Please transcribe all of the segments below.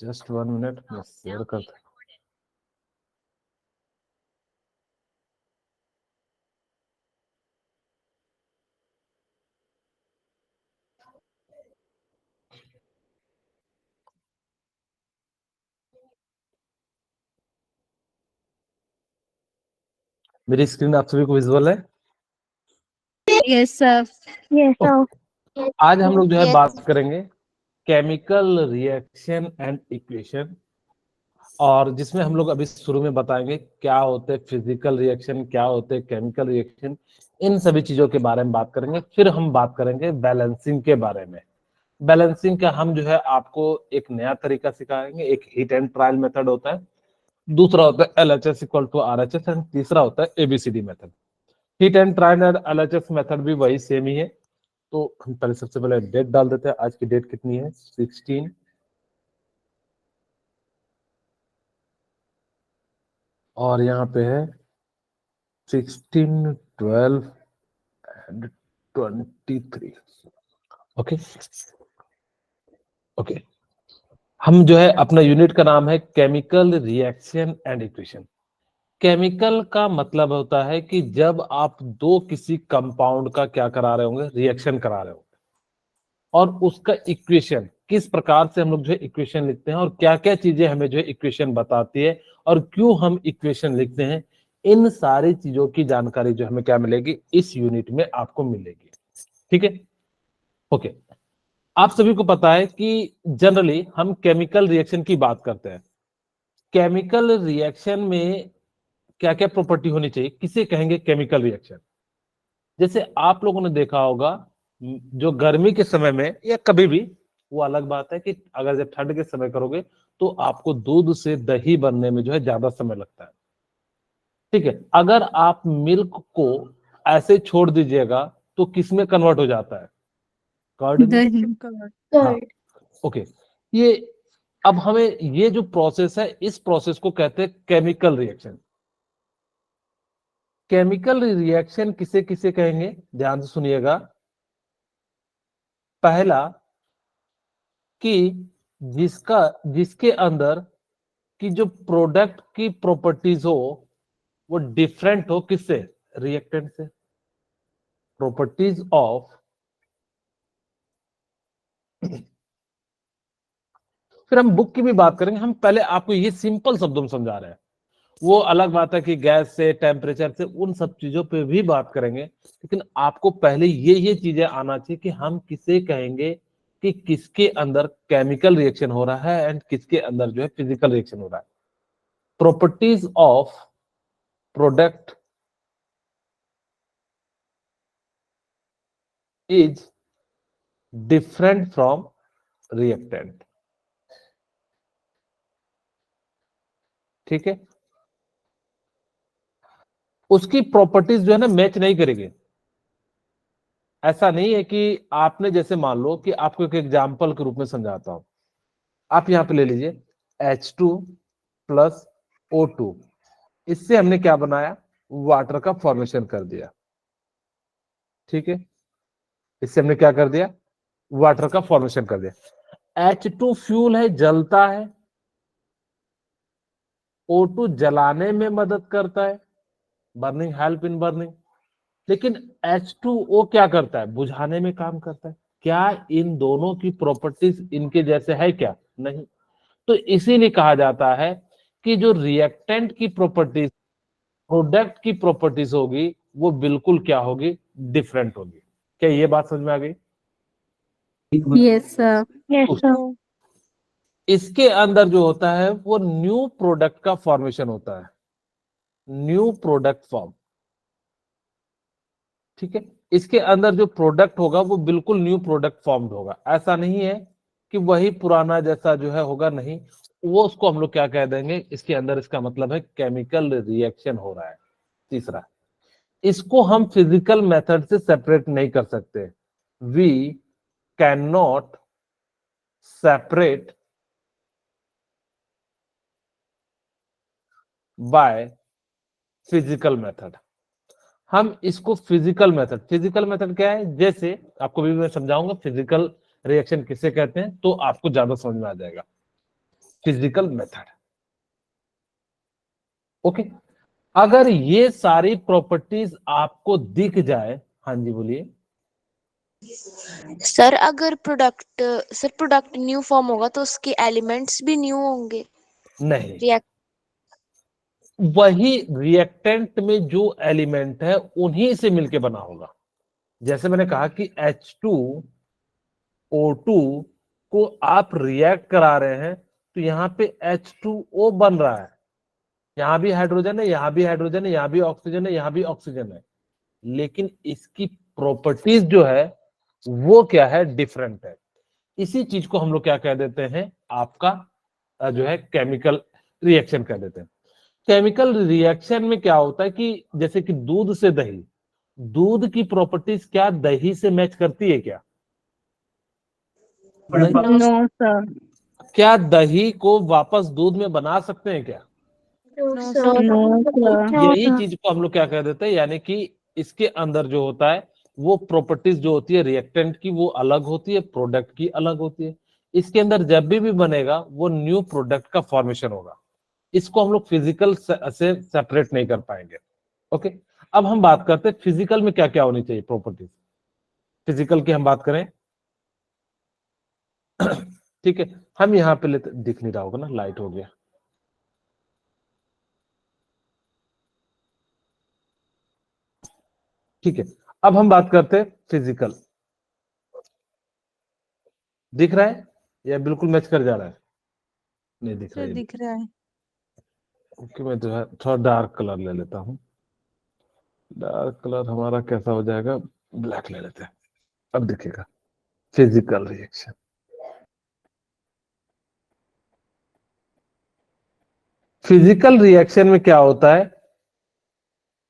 Just 1 minute मैं share करता हूँ। मेरी स्क्रीन आप सभी को विजुअल है? Yes sir. Yes, sir. आज हम लोग जो है Yes. बात करेंगे केमिकल रिएक्शन एंड इक्वेशन, और जिसमें हम लोग अभी शुरू में बताएंगे क्या होते हैं फिजिकल रिएक्शन, क्या होते हैं केमिकल रिएक्शन, इन सभी चीजों के बारे में बात करेंगे। फिर हम बात करेंगे बैलेंसिंग के बारे में। बैलेंसिंग का हम जो है आपको एक नया तरीका सिखाएंगे। एक हिट एंड ट्रायल मेथड होता है, दूसरा होता है LHS equal to RHS, and तीसरा होता है ABCD method. Hit and trial और LHS मेथड भी वही सेम ही है। तो हम पहले सबसे पहले डेट डाल देते हैं। आज की डेट कितनी है? 16, और यहाँ पे है 16, 12 एंड 23। ओके ओके, हम जो है अपना यूनिट का नाम है chemical reaction and equation. Chemical का मतलब होता है कि जब आप दो किसी कंपाउंड का क्या करा रहे होंगे, रिएक्शन करा रहे होंगे, और उसका इक्वेशन किस प्रकार से हम लोग जो है इक्वेशन लिखते हैं, और क्या क्या चीजें हमें जो है इक्वेशन बताती है, और क्यों हम इक्वेशन लिखते हैं, इन सारी चीजों की जानकारी जो हमें क्या मिलेगी इस यूनिट में आपको मिलेगी। ठीक है, ओके। आप सभी को पता है कि जनरली हम केमिकल रिएक्शन की बात करते हैं। केमिकल रिएक्शन में क्या क्या प्रॉपर्टी होनी चाहिए, किसे कहेंगे केमिकल रिएक्शन? जैसे आप लोगों ने देखा होगा, जो गर्मी के समय में या कभी भी, वो अलग बात है कि अगर जब ठंड के समय करोगे तो आपको दूध से दही बनने में जो है ज्यादा समय लगता है। ठीक है, अगर आप मिल्क को ऐसे छोड़ दीजिएगा तो किस में कन्वर्ट हो जाता है? कर्ड में। दही। हाँ, ओके। ये अब हमें ये जो प्रोसेस है, इस प्रोसेस को कहते हैं केमिकल रिएक्शन। केमिकल रिएक्शन किसे किसे कहेंगे, ध्यान से सुनिएगा। पहला, कि जिसके अंदर की जो प्रोडक्ट की प्रॉपर्टीज हो वो डिफरेंट हो किससे? रिएक्टेंट से। प्रॉपर्टीज ऑफ, फिर हम बुक की भी बात करेंगे। हम पहले आपको ये सिंपल शब्दों में समझा रहे हैं। वो अलग बात है कि गैस से, टेम्परेचर से, उन सब चीजों पे भी बात करेंगे, लेकिन आपको पहले ये चीजें आना चाहिए कि हम किसे कहेंगे, कि किसके अंदर केमिकल रिएक्शन हो रहा है एंड किसके अंदर जो है फिजिकल रिएक्शन हो रहा है। Properties of product is different from reactant. ठीक है, उसकी प्रॉपर्टीज जो है ना मैच नहीं करेगी। ऐसा नहीं है कि आपने, जैसे मान लो कि आपको एक एग्जाम्पल के रूप में समझाता हूं। आप यहां पे ले लीजिए H2 प्लस O2, इससे हमने क्या बनाया? वाटर का फॉर्मेशन कर दिया। ठीक है, इससे हमने क्या कर दिया? वाटर का फॉर्मेशन कर दिया। H2 फ्यूल है, जलता है। O2 जलाने में मदद करता है, बर्निंग, हेल्प इन बर्निंग। लेकिन H2O क्या करता है? बुझाने में काम करता है। क्या इन दोनों की प्रॉपर्टीज इनके जैसे है क्या? नहीं। तो इसीलिए कहा जाता है कि जो रिएक्टेंट की प्रॉपर्टीज प्रोडक्ट की प्रॉपर्टीज होगी वो बिल्कुल क्या होगी? डिफरेंट होगी। क्या ये बात समझ में आ गई? Yes sir. Yes, sir. इसके अंदर जो होता है वो न्यू प्रोडक्ट का फॉर्मेशन होता है, न्यू प्रोडक्ट फॉर्म। ठीक है, इसके अंदर जो प्रोडक्ट होगा वो बिल्कुल न्यू प्रोडक्ट फॉर्म्ड होगा। ऐसा नहीं है कि वही पुराना जैसा जो है होगा, नहीं। वो उसको हम लोग क्या कह देंगे इसके अंदर? इसका मतलब है केमिकल रिएक्शन हो रहा है। तीसरा, इसको हम फिजिकल मेथड से सेपरेट नहीं कर सकते। We can not separate by physical method. हम इसको फिजिकल मेथड क्या है? जैसे आपको भी मैं समझाऊंगा फिजिकल रिएक्शन किसे कहते हैं, तो आपको ज्यादा समझ में आ जाएगा। Physical method. ओके, अगर ये सारी प्रॉपर्टीज आपको दिख जाए, हाँ जी बोलिए। सर अगर प्रोडक्ट न्यू फॉर्म होगा तो उसके एलिमेंट्स भी न्यू होंगे। नहीं, रिएक्ट वही रिएक्टेंट में जो एलिमेंट है उन्हीं से मिलके बना होगा। जैसे मैंने कहा कि H2O2 को आप रिएक्ट करा रहे हैं तो यहाँ पे H2O बन रहा है, यहां भी हाइड्रोजन है, यहां भी हाइड्रोजन है, यहां भी ऑक्सीजन है, यहां भी ऑक्सीजन है, लेकिन इसकी प्रॉपर्टीज जो है वो क्या है, डिफरेंट है। इसी चीज को हम लोग क्या कह देते हैं, आपका जो है केमिकल रिएक्शन कह देते हैं। केमिकल रिएक्शन में क्या होता है कि जैसे कि दूध से दही, दूध की प्रॉपर्टीज क्या दही से मैच करती है क्या? No, sir. क्या दही को वापस दूध में बना सकते हैं क्या? No, sir. No, sir. यही चीज को हम लोग क्या कह देते हैं, यानी कि इसके अंदर जो होता है वो प्रॉपर्टीज जो होती है रिएक्टेंट की वो अलग होती है, प्रोडक्ट की अलग होती है। इसके अंदर जब भी बनेगा वो न्यू प्रोडक्ट का फॉर्मेशन होगा। इसको हम लोग फिजिकल से सेपरेट नहीं कर पाएंगे। ओके, अब हम बात करते हैं फिजिकल में क्या क्या होनी चाहिए प्रॉपर्टीज। फिजिकल की हम बात करें, ठीक है, हम यहाँ पे लेते, दिख नहीं रहा होगा ना, लाइट हो गया। ठीक है, अब हम बात करते हैं फिजिकल। दिख रहा है या बिल्कुल मैच कर जा रहा है? नहीं दिख रहा है। दिख रहा है। ओके, मैं जो है थोड़ा डार्क कलर ले लेता हूँ। डार्क कलर हमारा कैसा हो जाएगा, ब्लैक ले लेते हैं, अब दिखेगा फिजिकल रिएक्शन। फिजिकल रिएक्शन में क्या होता है,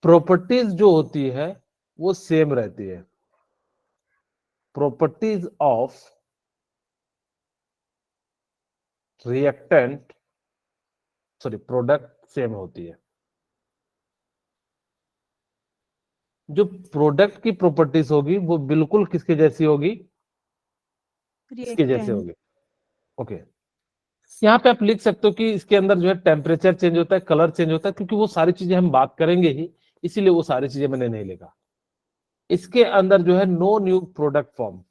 प्रॉपर्टीज जो होती है वो सेम रहती है। Properties of reactant, sorry product same होती है। जो प्रोडक्ट की प्रॉपर्टीज होगी वो बिल्कुल किसके जैसी होगी, इसके जैसे होगी। ओके, यहाँ पे आप लिख सकते हो कि इसके अंदर जो है टेम्परेचर चेंज होता है, कलर चेंज होता है, क्योंकि वो सारी चीजें हम बात करेंगे ही, इसीलिए वो सारी चीजें मैंने नहीं लिखा। इसके अंदर जो है नो न्यू प्रोडक्ट फॉर्म,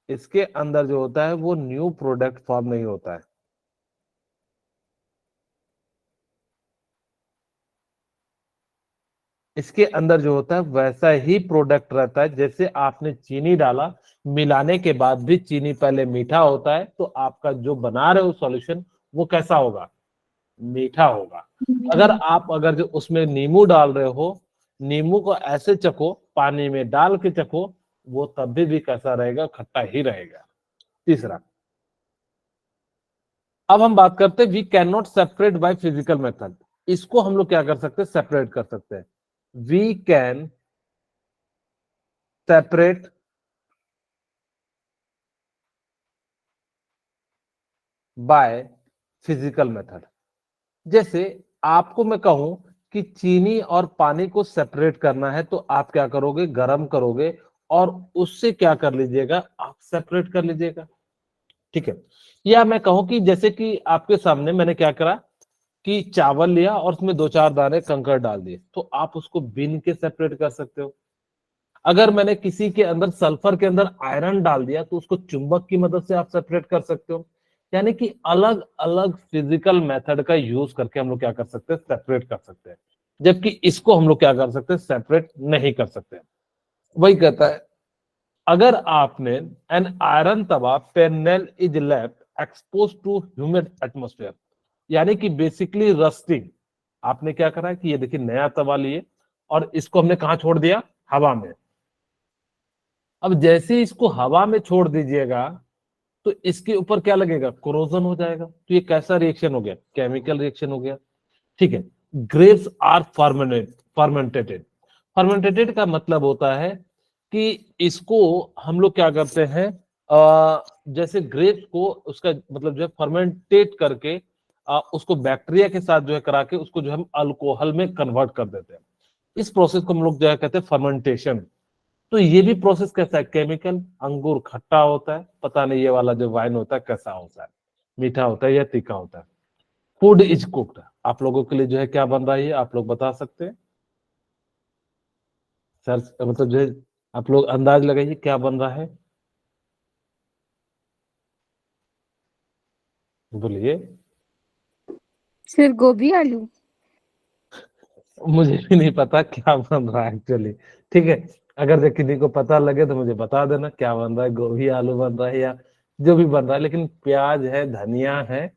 इसके अंदर जो होता है वो न्यू प्रोडक्ट फॉर्म नहीं होता है। इसके अंदर जो होता है वैसा ही प्रोडक्ट रहता है, जैसे आपने चीनी डाला, मिलाने के बाद भी चीनी पहले मीठा होता है, तो आपका जो बना रहे हो सॉल्यूशन वो कैसा होगा, मीठा होगा। अगर जो उसमें नींबू डाल रहे हो, नींबू को ऐसे चखो, पानी में डाल के चखो, वो तब भी कैसा रहेगा, खट्टा ही रहेगा। तीसरा, अब हम बात करते हैं we can not separate by physical method. इसको हम लोग क्या कर सकते हैं, सेपरेट कर सकते हैं। We can separate by physical method. जैसे आपको मैं कहूं कि चीनी और पानी को सेपरेट करना है, तो आप क्या करोगे, गर्म करोगे और उससे क्या कर लीजिएगा, आप सेपरेट कर लीजिएगा। ठीक है, या मैं कहूं कि जैसे कि आपके सामने मैंने क्या करा कि चावल लिया और उसमें 2-4 दाने कंकड़ डाल दिए, तो आप उसको बीन के सेपरेट कर सकते हो। अगर मैंने किसी के अंदर सल्फर के अंदर आयरन डाल दिया तो उसको चुंबक की मदद से आप सेपरेट कर सकते हो। यानी कि अलग अलग फिजिकल मेथड का यूज करके हम लोग क्या कर सकते हैं, सेपरेट कर सकते हैं, जबकि इसको हम लोग क्या कर सकते हैं, सेपरेट नहीं कर सकते। वही कहता है, अगर आपने an iron tawa panel is left expose to humid atmosphere, यानी कि बेसिकली रस्टिंग, आपने क्या करा है कि ये देखिए नया तवा लिए और इसको हमने कहा छोड़ दिया, हवा में। अब जैसे ही इसको हवा में छोड़ दीजिएगा तो इसके ऊपर क्या लगेगा, कोरोजन हो जाएगा। तो ये कैसा रिएक्शन हो गया, केमिकल रिएक्शन हो गया। ठीक है, ग्रेप्स आर फर्मेंटेटेड। फर्मेंटेटेड का मतलब होता है कि इसको हम लोग क्या करते हैं, जैसे ग्रेप्स को उसका मतलब जो है फर्मेंटेट करके उसको बैक्टीरिया के साथ जो है करा के उसको जो है हम अल्कोहल में कन्वर्ट कर देते हैं। इस प्रोसेस को हम लोग जो है कहते हैं फर्मेंटेशन। तो ये भी प्रोसेस कैसा है, केमिकल। अंगूर खट्टा होता है, पता नहीं ये वाला जो वाइन होता है कैसा होता है। मीठा होता है या तीखा होता है। फूड इज कुक्ड, आप लोगों के लिए जो है क्या बन रहा है ये आप लोग बता सकते हैं सर, मतलब जो है आप लोग अंदाज लगाइए क्या बन रहा है, बोलिए। सर गोभी आलू। मुझे भी नहीं पता क्या बन रहा है एक्चुअली, ठीक है। अगर जो किसी को पता लगे तो मुझे बता देना क्या बन रहा है, गोभी आलू बन रहा है या जो भी बन रहा है, लेकिन प्याज है, धनिया है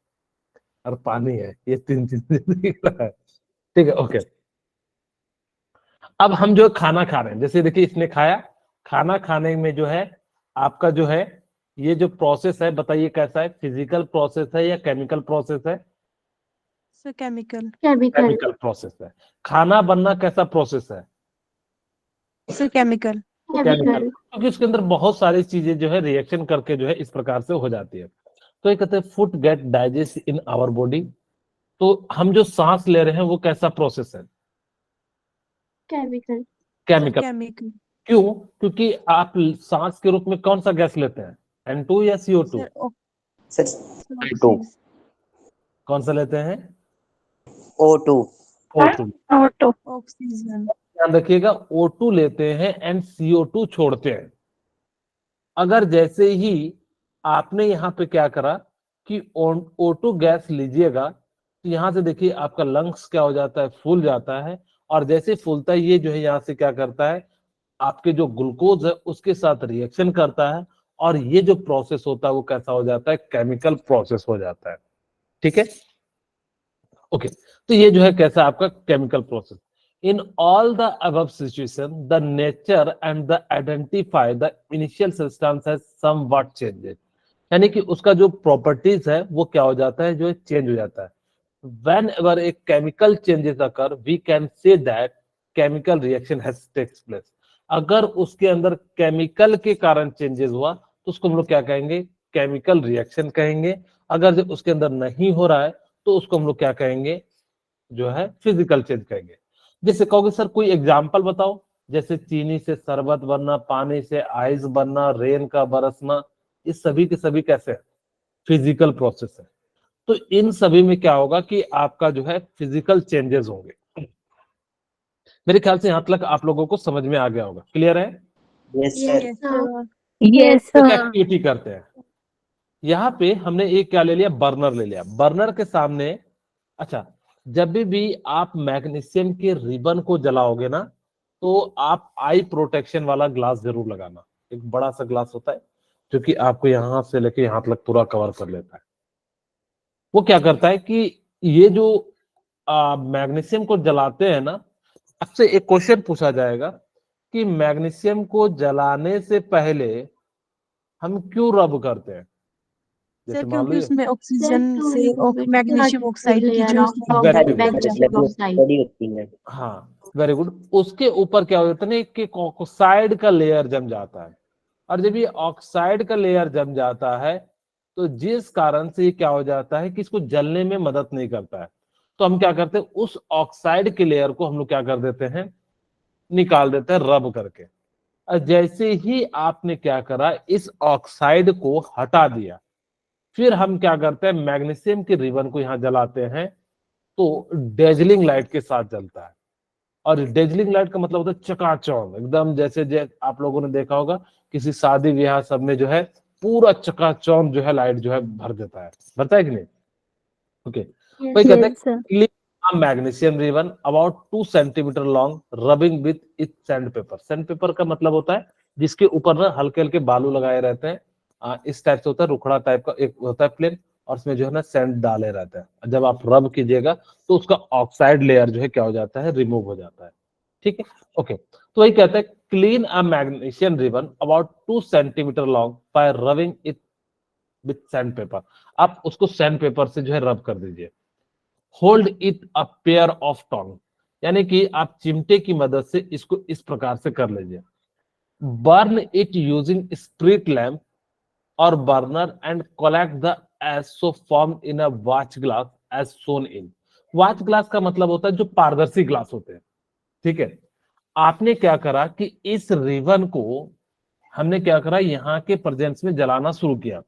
और पानी है, ये तीन चीजें दिख रहा है, ठीक है। ओके, अब हम जो खाना खा रहे हैं, जैसे देखिए इसने खाया, खाना खाने में जो है आपका जो है ये जो प्रोसेस है बताइए कैसा है, फिजिकल प्रोसेस है या केमिकल प्रोसेस है? Sir chemical. Chemical chemical process है। खाना बनना कैसा प्रोसेस है? Sir chemical. केमिकल, केमिकल क्योंकि उसके अंदर बहुत सारी चीजें जो है रिएक्शन करके जो है इस प्रकार से हो जाती है। तो ये कहते हैं food get digest in our body. तो हम जो सांस ले रहे हैं वो कैसा प्रोसेस है? Chemical chemical. केमिकल। क्यों? क्योंकि आप सांस के रूप में कौन सा गैस लेते हैं, N2 या CO2? सर टू कौन सा लेते हैं? O2 O2। ऑटो। ऑक्सीजन। ध्यान रखिएगा, O2 लेते हैं एंड CO2 छोड़ते हैं। अगर जैसे ही आपने यहाँ पे क्या करा कि O2 गैस लीजिएगा तो यहाँ से देखिए आपका लंग्स क्या हो जाता है, फूल जाता है। और जैसे फूलता है ये जो है यहाँ से क्या करता है, आपके जो ग्लूकोज है उसके साथ रिएक्शन करता है, और ये जो प्रोसेस होता है वो कैसा हो जाता है, केमिकल प्रोसेस हो जाता है, ठीक है। ओके, तो ये जो है कैसा आपका chemical process. In all the above situation the nature and the identify the initial substance has somewhat changes, यानी कि उसका जो प्रॉपर्टीज है वो क्या हो जाता है, जो है चेंज हो जाता है। whenever a chemical changes occur we can say that chemical reaction has takes place। अगर उसके अंदर केमिकल के कारण चेंजेस हुआ तो उसको हम लोग क्या कहेंगे, केमिकल रिएक्शन कहेंगे। अगर जो उसके अंदर नहीं हो रहा है तो उसको हम लोग क्या कहेंगे, जो है फिजिकल चेंज कहेंगे। जैसे कहोगे सर कोई एग्जांपल बताओ, जैसे चीनी से शरबत बनना, पानी से आइस बनना, रेन का बरसना, ये सभी के सभी कैसे है, फिजिकल प्रोसेस है। तो इन सभी में क्या होगा कि आपका जो है फिजिकल चेंजेस होंगे। मेरे ख्याल से यहां तक आप लोगों को समझ में आ गया होगा, क्लियर है? Yes sir yes sir. Yes एक सर। एक्टिविटी करते हैं। यहाँ पे हमने एक क्या ले लिया, बर्नर ले लिया। बर्नर के सामने, अच्छा, जब भी आप मैग्नीशियम के रिबन को जलाओगे ना तो आप आई प्रोटेक्शन वाला ग्लास जरूर लगाना। एक बड़ा सा ग्लास होता है जो कि आपको यहां से लेके यहां तक पूरा कवर कर लेता है। वो क्या करता है कि ये जो मैग्नीशियम को जलाते हैं ना, आपसे एक क्वेश्चन पूछा जाएगा कि मैग्नीशियम को जलाने से पहले हम क्यों रब करते हैं? जैसे सर मान क्योंकि लो उसमें ऑक्सीजन to से remove it मैग्नीशियम ऑक्साइड की layer जो of Very good. magnesium oxide बड़ी होती है। हाँ, वेरी गुड। उसके ऊपर क्या हो जाता है ना कि ऑक्साइड का लेयर जम जाता है, और जब ये ऑक्साइड का लेयर जम जाता है तो जिस कारण से ये क्या हो जाता है कि इसको जलने में मदद नहीं करता है, तो हम क्या करते हैं उस ऑक्साइड के लेयर को हम लोग क्या कर देते हैं, निकाल देते हैं रब करके। और जैसे ही आपने क्या करा, इस ऑक्साइड को हटा दिया, फिर हम क्या करते हैं मैग्नीशियम के रिबन को यहां जलाते हैं, तो डेजलिंग लाइट के साथ जलता है। और डेजलिंग लाइट का मतलब होता है चकाचौंध, एकदम जैसे आप लोगों ने देखा होगा किसी शादी ब्याह सब में जो है पूरा चकाचौंध जो है लाइट जो है भर देता है, भरता है कि नहीं? ओके, वही कहते यस सर। हैं magnesium ribbon about 2 centimetre long rubbing with it sand paper. Sand paper का मतलब होता है जिसके ऊपर ना हल्के हल्के बालू लगाए रहते हैं, इस टाइप से होता है, रुखड़ा टाइप का एक होता है प्लेन, और उसमें जो है ना सैंड डाले रहते हैं। जब आप रब कीजिएगा तो उसका ऑक्साइड लेयर जो है क्या हो जाता है, रिमूव हो जाता है, ठीक है। ओके, तो वही कहते हैं clean a magnesium ribbon about 2 centimetre long bye rubbing it with sand paper. आप उसको सैंड पेपर से जो है रब कर दीजिए। Hold it a pair of tong, यानी कि आप चिमटे की मदद से इसको इस प्रकार से कर लीजिए। Burn it using spirit lamp और burner and collect the ash so form in a watch glass as shown in. Watch glass का मतलब होता है जो पारदर्शी ग्लास होते हैं, ठीक है। आपने क्या करा कि इस रिबन को हमने क्या करा, यहाँ के प्रेजेंस में जलाना शुरू किया।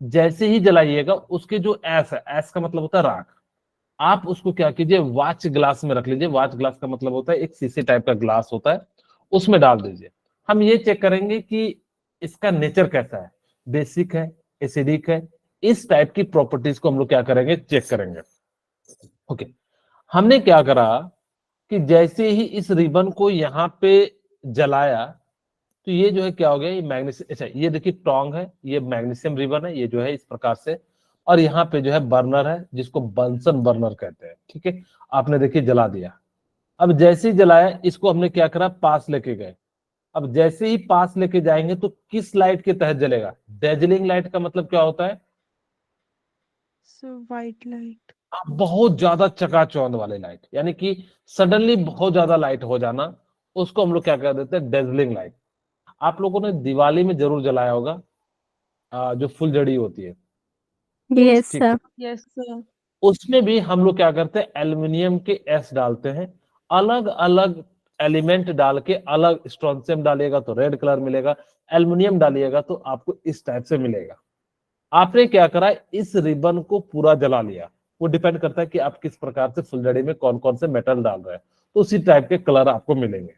जैसे ही जलाइएगा उसके जो एस है, एस का मतलब होता है राख, आप उसको क्या कीजिए, वॉच ग्लास में रख लीजिए। वॉच ग्लास का मतलब होता है एक शीशे टाइप का ग्लास होता है, उसमें डाल दीजिए। हम ये चेक करेंगे कि इसका नेचर कैसा है, बेसिक है, एसिडिक है, इस टाइप की प्रॉपर्टीज को हम लोग क्या करेंगे, चेक करेंगे। ओके, हमने क्या करा कि जैसे ही इस रिबन को यहाँ पे जलाया तो ये जो है क्या हो गया, ये मैग्नीशियम, अच्छा ये देखिए टोंग है, ये मैग्नीशियम रिबन है, ये जो है इस प्रकार से, और यहाँ पे जो है बर्नर है जिसको बंसन बर्नर कहते हैं। ठीक है, आपने देखिए जला दिया। अब जैसे ही जलाया इसको हमने क्या करा, पास लेके गए। अब जैसे ही पास लेके जाएंगे तो किस लाइट के तहत जलेगा, डेजलिंग लाइट का मतलब क्या होता है, सर व्हाइट लाइट। बहुत ज्यादा चकाचौंध वाली लाइट, यानी कि सडनली बहुत ज्यादा लाइट हो जाना, उसको हम लोग क्या कर देते हैं, डेजलिंग लाइट। आप लोगों ने दिवाली में जरूर जलाया होगा जो फुलझड़ी होती है, Yes, ठीक है, sir. Yes sir. उसमें भी हम लोग क्या करते हैं, एल्युमिनियम के एस डालते हैं, अलग अलग एलिमेंट डाल के, अलग स्ट्रोंशियम डालिएगा तो रेड कलर मिलेगा, एल्युमिनियम डालिएगा तो आपको इस टाइप से मिलेगा। आपने क्या करा, इस रिबन को पूरा जला लिया। वो डिपेंड करता है कि आप किस प्रकार से फुलझड़ी में कौन कौन से मेटल डाल रहे हैं, तो उसी टाइप के कलर आपको मिलेंगे।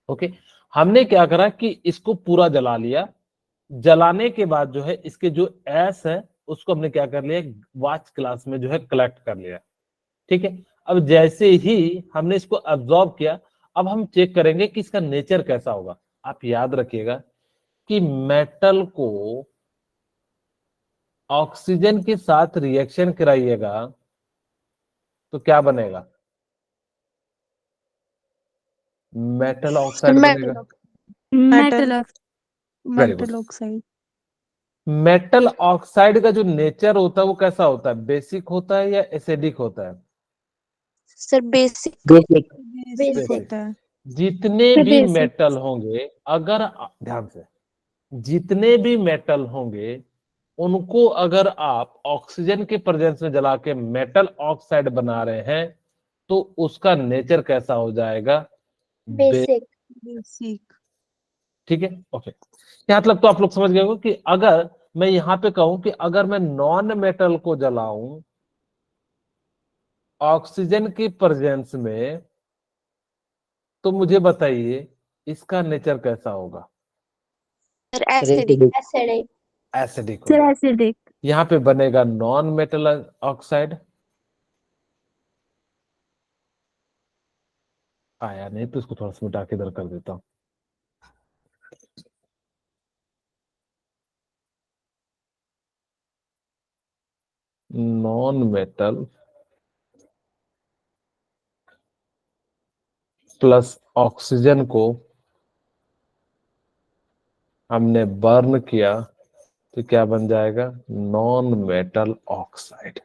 ओके, हमने क्या करा कि इसको पूरा जला लिया। जलाने के बाद जो है इसके जो एस है उसको हमने क्या कर लिया, वॉच क्लास में जो है कलेक्ट कर लिया। ठीक है, अब जैसे ही हमने इसको अब्सॉर्ब किया, अब हम चेक करेंगे कि इसका नेचर कैसा होगा। आप याद रखिएगा कि मेटल को ऑक्सीजन के साथ रिएक्शन कराइएगा तो क्या बनेगा, मेटल ऑक्साइड बनेगा। Metal. Very good. Metal oxide. Metal oxide का जो नेचर होता है वो कैसा होता है, बेसिक होता है या एसिडिक होता है, sir basic. Basic. Basic basic. होता है। जितने भी Basic. मेटल होंगे, अगर ध्यान से, जितने भी मेटल होंगे उनको अगर आप ऑक्सीजन के प्रेजेंस में जला के मेटल ऑक्साइड बना रहे हैं तो उसका नेचर कैसा हो जाएगा, बेसिक। बेसिक। ठीक है। ओके, यहाँ तक तो आप लोग समझ गए हो कि अगर मैं यहाँ पे कहूं कि अगर मैं नॉन मेटल को जलाऊं ऑक्सीजन की प्रेजेंस में तो मुझे बताइए इसका नेचर कैसा होगा, सर एसिडिक। एसिडिक हो Sir, जाएगा। acidic. यहाँ पे बनेगा नॉन मेटल ऑक्साइड, आया नहीं तो इसको थोड़ा सा मिटा के इधर कर देता हूं। नॉन मेटल प्लस ऑक्सीजन को हमने बर्न किया तो क्या बन जाएगा, नॉन मेटल ऑक्साइड।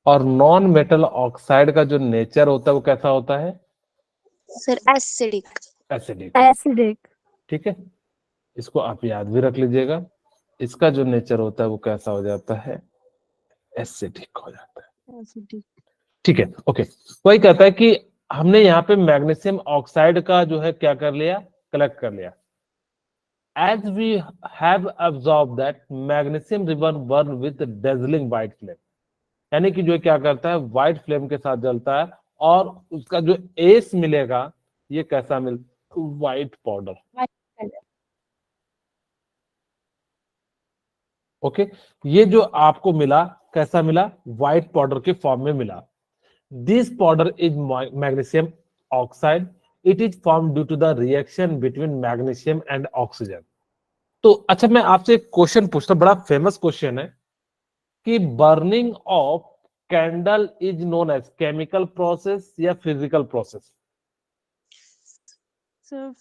और नॉन मेटल ऑक्साइड का जो नेचर होता है वो कैसा होता है, सर एसिडिक। एसिडिक। Acidic. ठीक है, इसको आप याद भी रख लीजिएगा, इसका जो नेचर होता है वो कैसा हो जाता है, एसिडिक हो जाता है। एसिडिक। ठीक है। ओके, वही कहता है कि हमने यहाँ पे मैग्नीशियम ऑक्साइड का जो है क्या कर लिया, कलेक्ट कर लिया। As we have absorb that magnesium ribbon burn with dazzling white flame, यानी कि जो क्या करता है व्हाइट फ्लेम के साथ जलता है, और उसका जो एस मिलेगा ये कैसा मिल, व्हाइट पाउडर। ओके, ये जो आपको मिला कैसा मिला, व्हाइट पाउडर के फॉर्म में मिला। This powder is magnesium oxide, it is form due to the reaction between magnesium and oxygen. तो अच्छा मैं आपसे एक क्वेश्चन पूछता हूं, बड़ा फेमस क्वेश्चन है कि burning of candle is known as chemical process या फिजिकल प्रोसेस। सर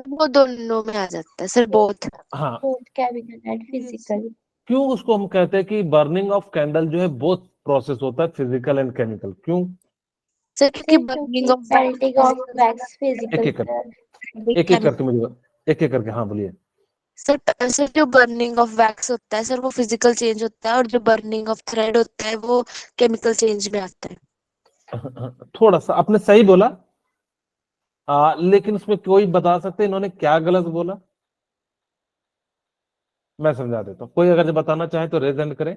वो दोनों में आ जाता है सर, बोथ। हाँ, केमिकल एंड फिजिकल। क्यों उसको हम कहते हैं कि बर्निंग ऑफ कैंडल जो है बोथ प्रोसेस होता है, फिजिकल एंड केमिकल, क्यों? सर क्योंकि बर्निंग ऑफ वैक्स एक एक करके, एक एक करके मुझे, एक एक करके, हाँ बोलिए। सर जो बर्निंग ऑफ वैक्स होता है सर वो फिजिकल चेंज होता है, और जो बर्निंग ऑफ थ्रेड होता है वो केमिकल चेंज में आता है। थोड़ा सा आपने सही बोला, लेकिन उसमें कोई बता सकते हैं इन्होंने क्या गलत बोला? मैं समझा देता हूँ, कोई अगर जो बताना चाहे तो रेज हैंड करे।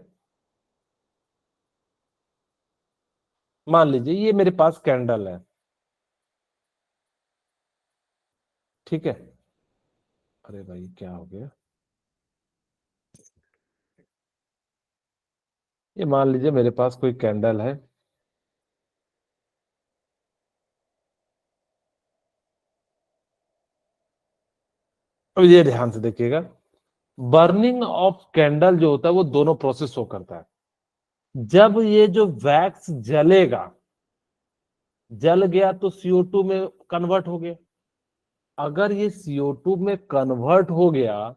मान लीजिए ये मेरे पास कैंडल है, ठीक है। अरे भाई क्या हो गया, ये मान लीजिए मेरे पास कोई कैंडल है, अब ये ध्यान से देखिएगा, बर्निंग ऑफ कैंडल जो होता है वो दोनों प्रोसेस शो करता है। जब ये जो वैक्स जलेगा, जल गया तो CO2 में कन्वर्ट हो गया। अगर ये CO2 में कन्वर्ट हो गया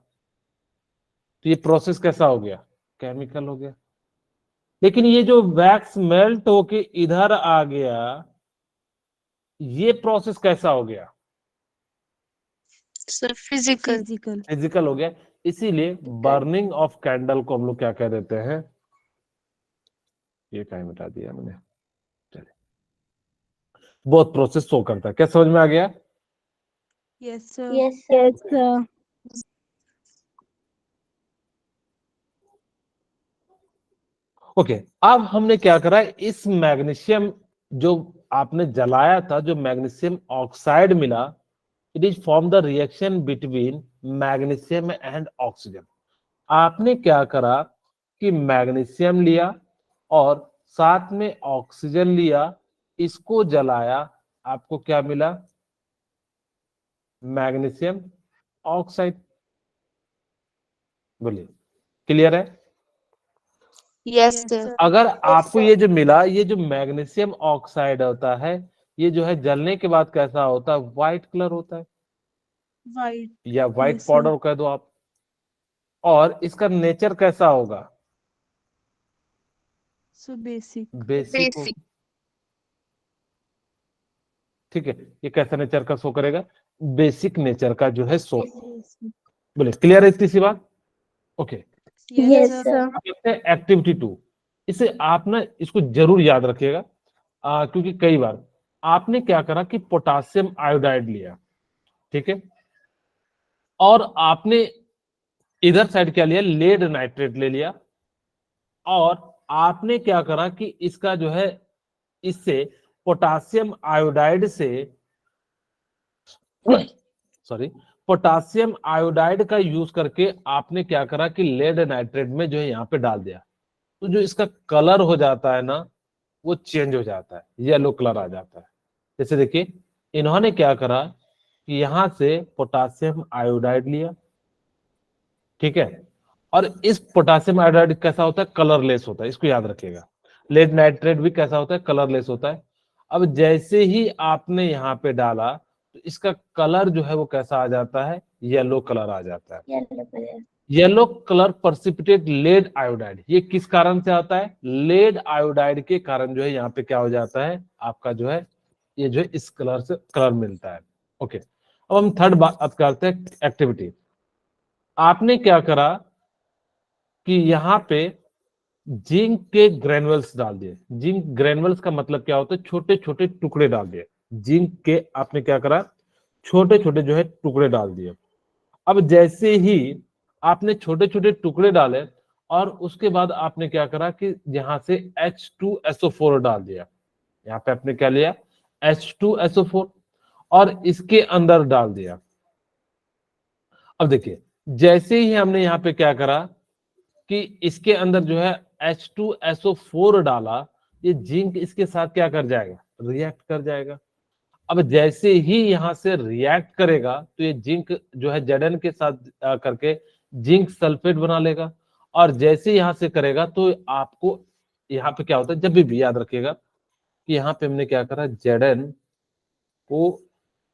तो ये प्रोसेस कैसा हो गया, केमिकल हो गया। लेकिन ये जो वैक्स मेल्ट होके इधर आ गया, ये प्रोसेस कैसा हो गया, सर फिजिकल। फिजिकल। फिजिकल हो गया। इसीलिए बर्निंग ऑफ कैंडल को हम लोग क्या कह देते हैं, ये कहीं मिटा दिया मैंने, चलिए, बहुत प्रोसेस शो करता है। क्या समझ में आ गया? Yes sir. Yes, sir. Yes, sir. Okay, अब हमने क्या करा, इस मैग्नीशियम जो आपने जलाया था, जो मैग्नीशियम ऑक्साइड मिला, it is form the reaction between magnesium and oxygen. आपने क्या करा कि मैग्नीशियम लिया और साथ में ऑक्सीजन लिया, इसको जलाया, आपको क्या मिला, मैग्नीशियम ऑक्साइड। बोलिए, क्लियर है? Yes sir. अगर आपको ये जो मिला, ये जो मैग्नीशियम ऑक्साइड होता है, ये जो है जलने के बाद कैसा होता है, व्हाइट कलर होता है, वाइट। या व्हाइट Yes, sir. पाउडर कह दो आप। और इसका नेचर कैसा होगा, सो बेसिक। Basic Basic. ठीक है। ये कैसा नेचर का शो करेगा, बेसिक नेचर का जो है शो। बोले क्लियर है इतनी सी बात? Okay, Yes, sir. sir. अब देखते हैं एक्टिविटी 2। इसे आप ना इसको जरूर याद रखिएगा, क्योंकि कई बार आपने क्या करा कि पोटासियम आयोडाइड लिया, ठीक है, और आपने इधर साइड क्या लिया, लेड नाइट्रेट ले लिया, और आपने क्या करा कि इसका जो है, इससे पोटासियम आयोडाइड से सॉरी, पोटासियम आयोडाइड का यूज करके आपने क्या करा कि लेड नाइट्रेट में जो है यहाँ पे डाल दिया, तो जो इसका कलर हो जाता है ना, वो चेंज हो जाता है, येलो कलर आ जाता है। जैसे देखिए, इन्होंने क्या करा कि यहां से पोटासियम आयोडाइड लिया, ठीक है, और इस पोटासियम आयोडाइड कैसा होता है, कलरलेस होता है, इसको याद रखिएगा। लेड नाइट्रेट भी कैसा होता है, कलरलेस होता है। अब जैसे ही आपने यहाँ पे डाला तो इसका कलर जो है वो कैसा आ जाता है, येलो कलर आ जाता है। Yellow color. Yellow colour precipitate lead iodide, ये किस कारण से आता है, लेड आयोडाइड के कारण जो है यहाँ पे क्या हो जाता है, आपका जो है ये जो है इस कलर से कलर मिलता है। ओके, अब हम थर्ड बात करते हैं, एक्टिविटी। आपने क्या करा कि यहाँ पे जिंक के ग्रेनुअल्स डाल दिए। जिंक ग्रेनुअल्स का मतलब क्या होता है, छोटे छोटे टुकड़े डाल दिए। जिंक के आपने क्या करा, छोटे छोटे जो है टुकड़े डाल दिए। अब जैसे ही आपने छोटे छोटे टुकड़े डाले, और उसके बाद आपने क्या करा कि यहां से H2SO4 डाल दिया। यहाँ पे आपने क्या लिया, H2SO4, और इसके अंदर डाल दिया। अब देखिए, जैसे ही हमने यहाँ पे क्या करा कि इसके अंदर जो है H2SO4 डाला, ये जिंक इसके साथ क्या कर जाएगा, रिएक्ट कर जाएगा। अब जैसे ही यहां से रिएक्ट करेगा तो ये जिंक जो है Zn के साथ करके जिंक सल्फेट बना लेगा, और जैसे यहां से करेगा तो आपको यहाँ पे क्या होता है, जब भी याद रखिएगा कि यहाँ पे हमने क्या करा, Zn को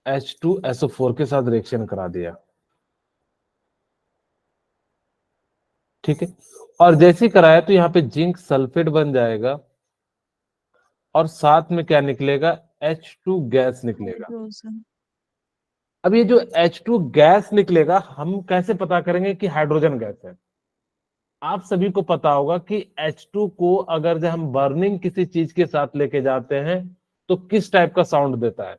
H2SO4 के साथ रिएक्शन करा दिया, ठीक है, और जैसे ही कराया तो यहाँ पे जिंक सल्फेट बन जाएगा, और साथ में क्या निकलेगा, H2 गैस निकलेगा। हाइड्रोजन। अब ये जो H2 गैस निकलेगा, हम कैसे पता करेंगे कि हाइड्रोजन गैस है? आप सभी को पता होगा कि H2 को अगर जब हम बर्निंग किसी चीज के साथ लेके जाते हैं तो किस टाइप का साउंड देता है,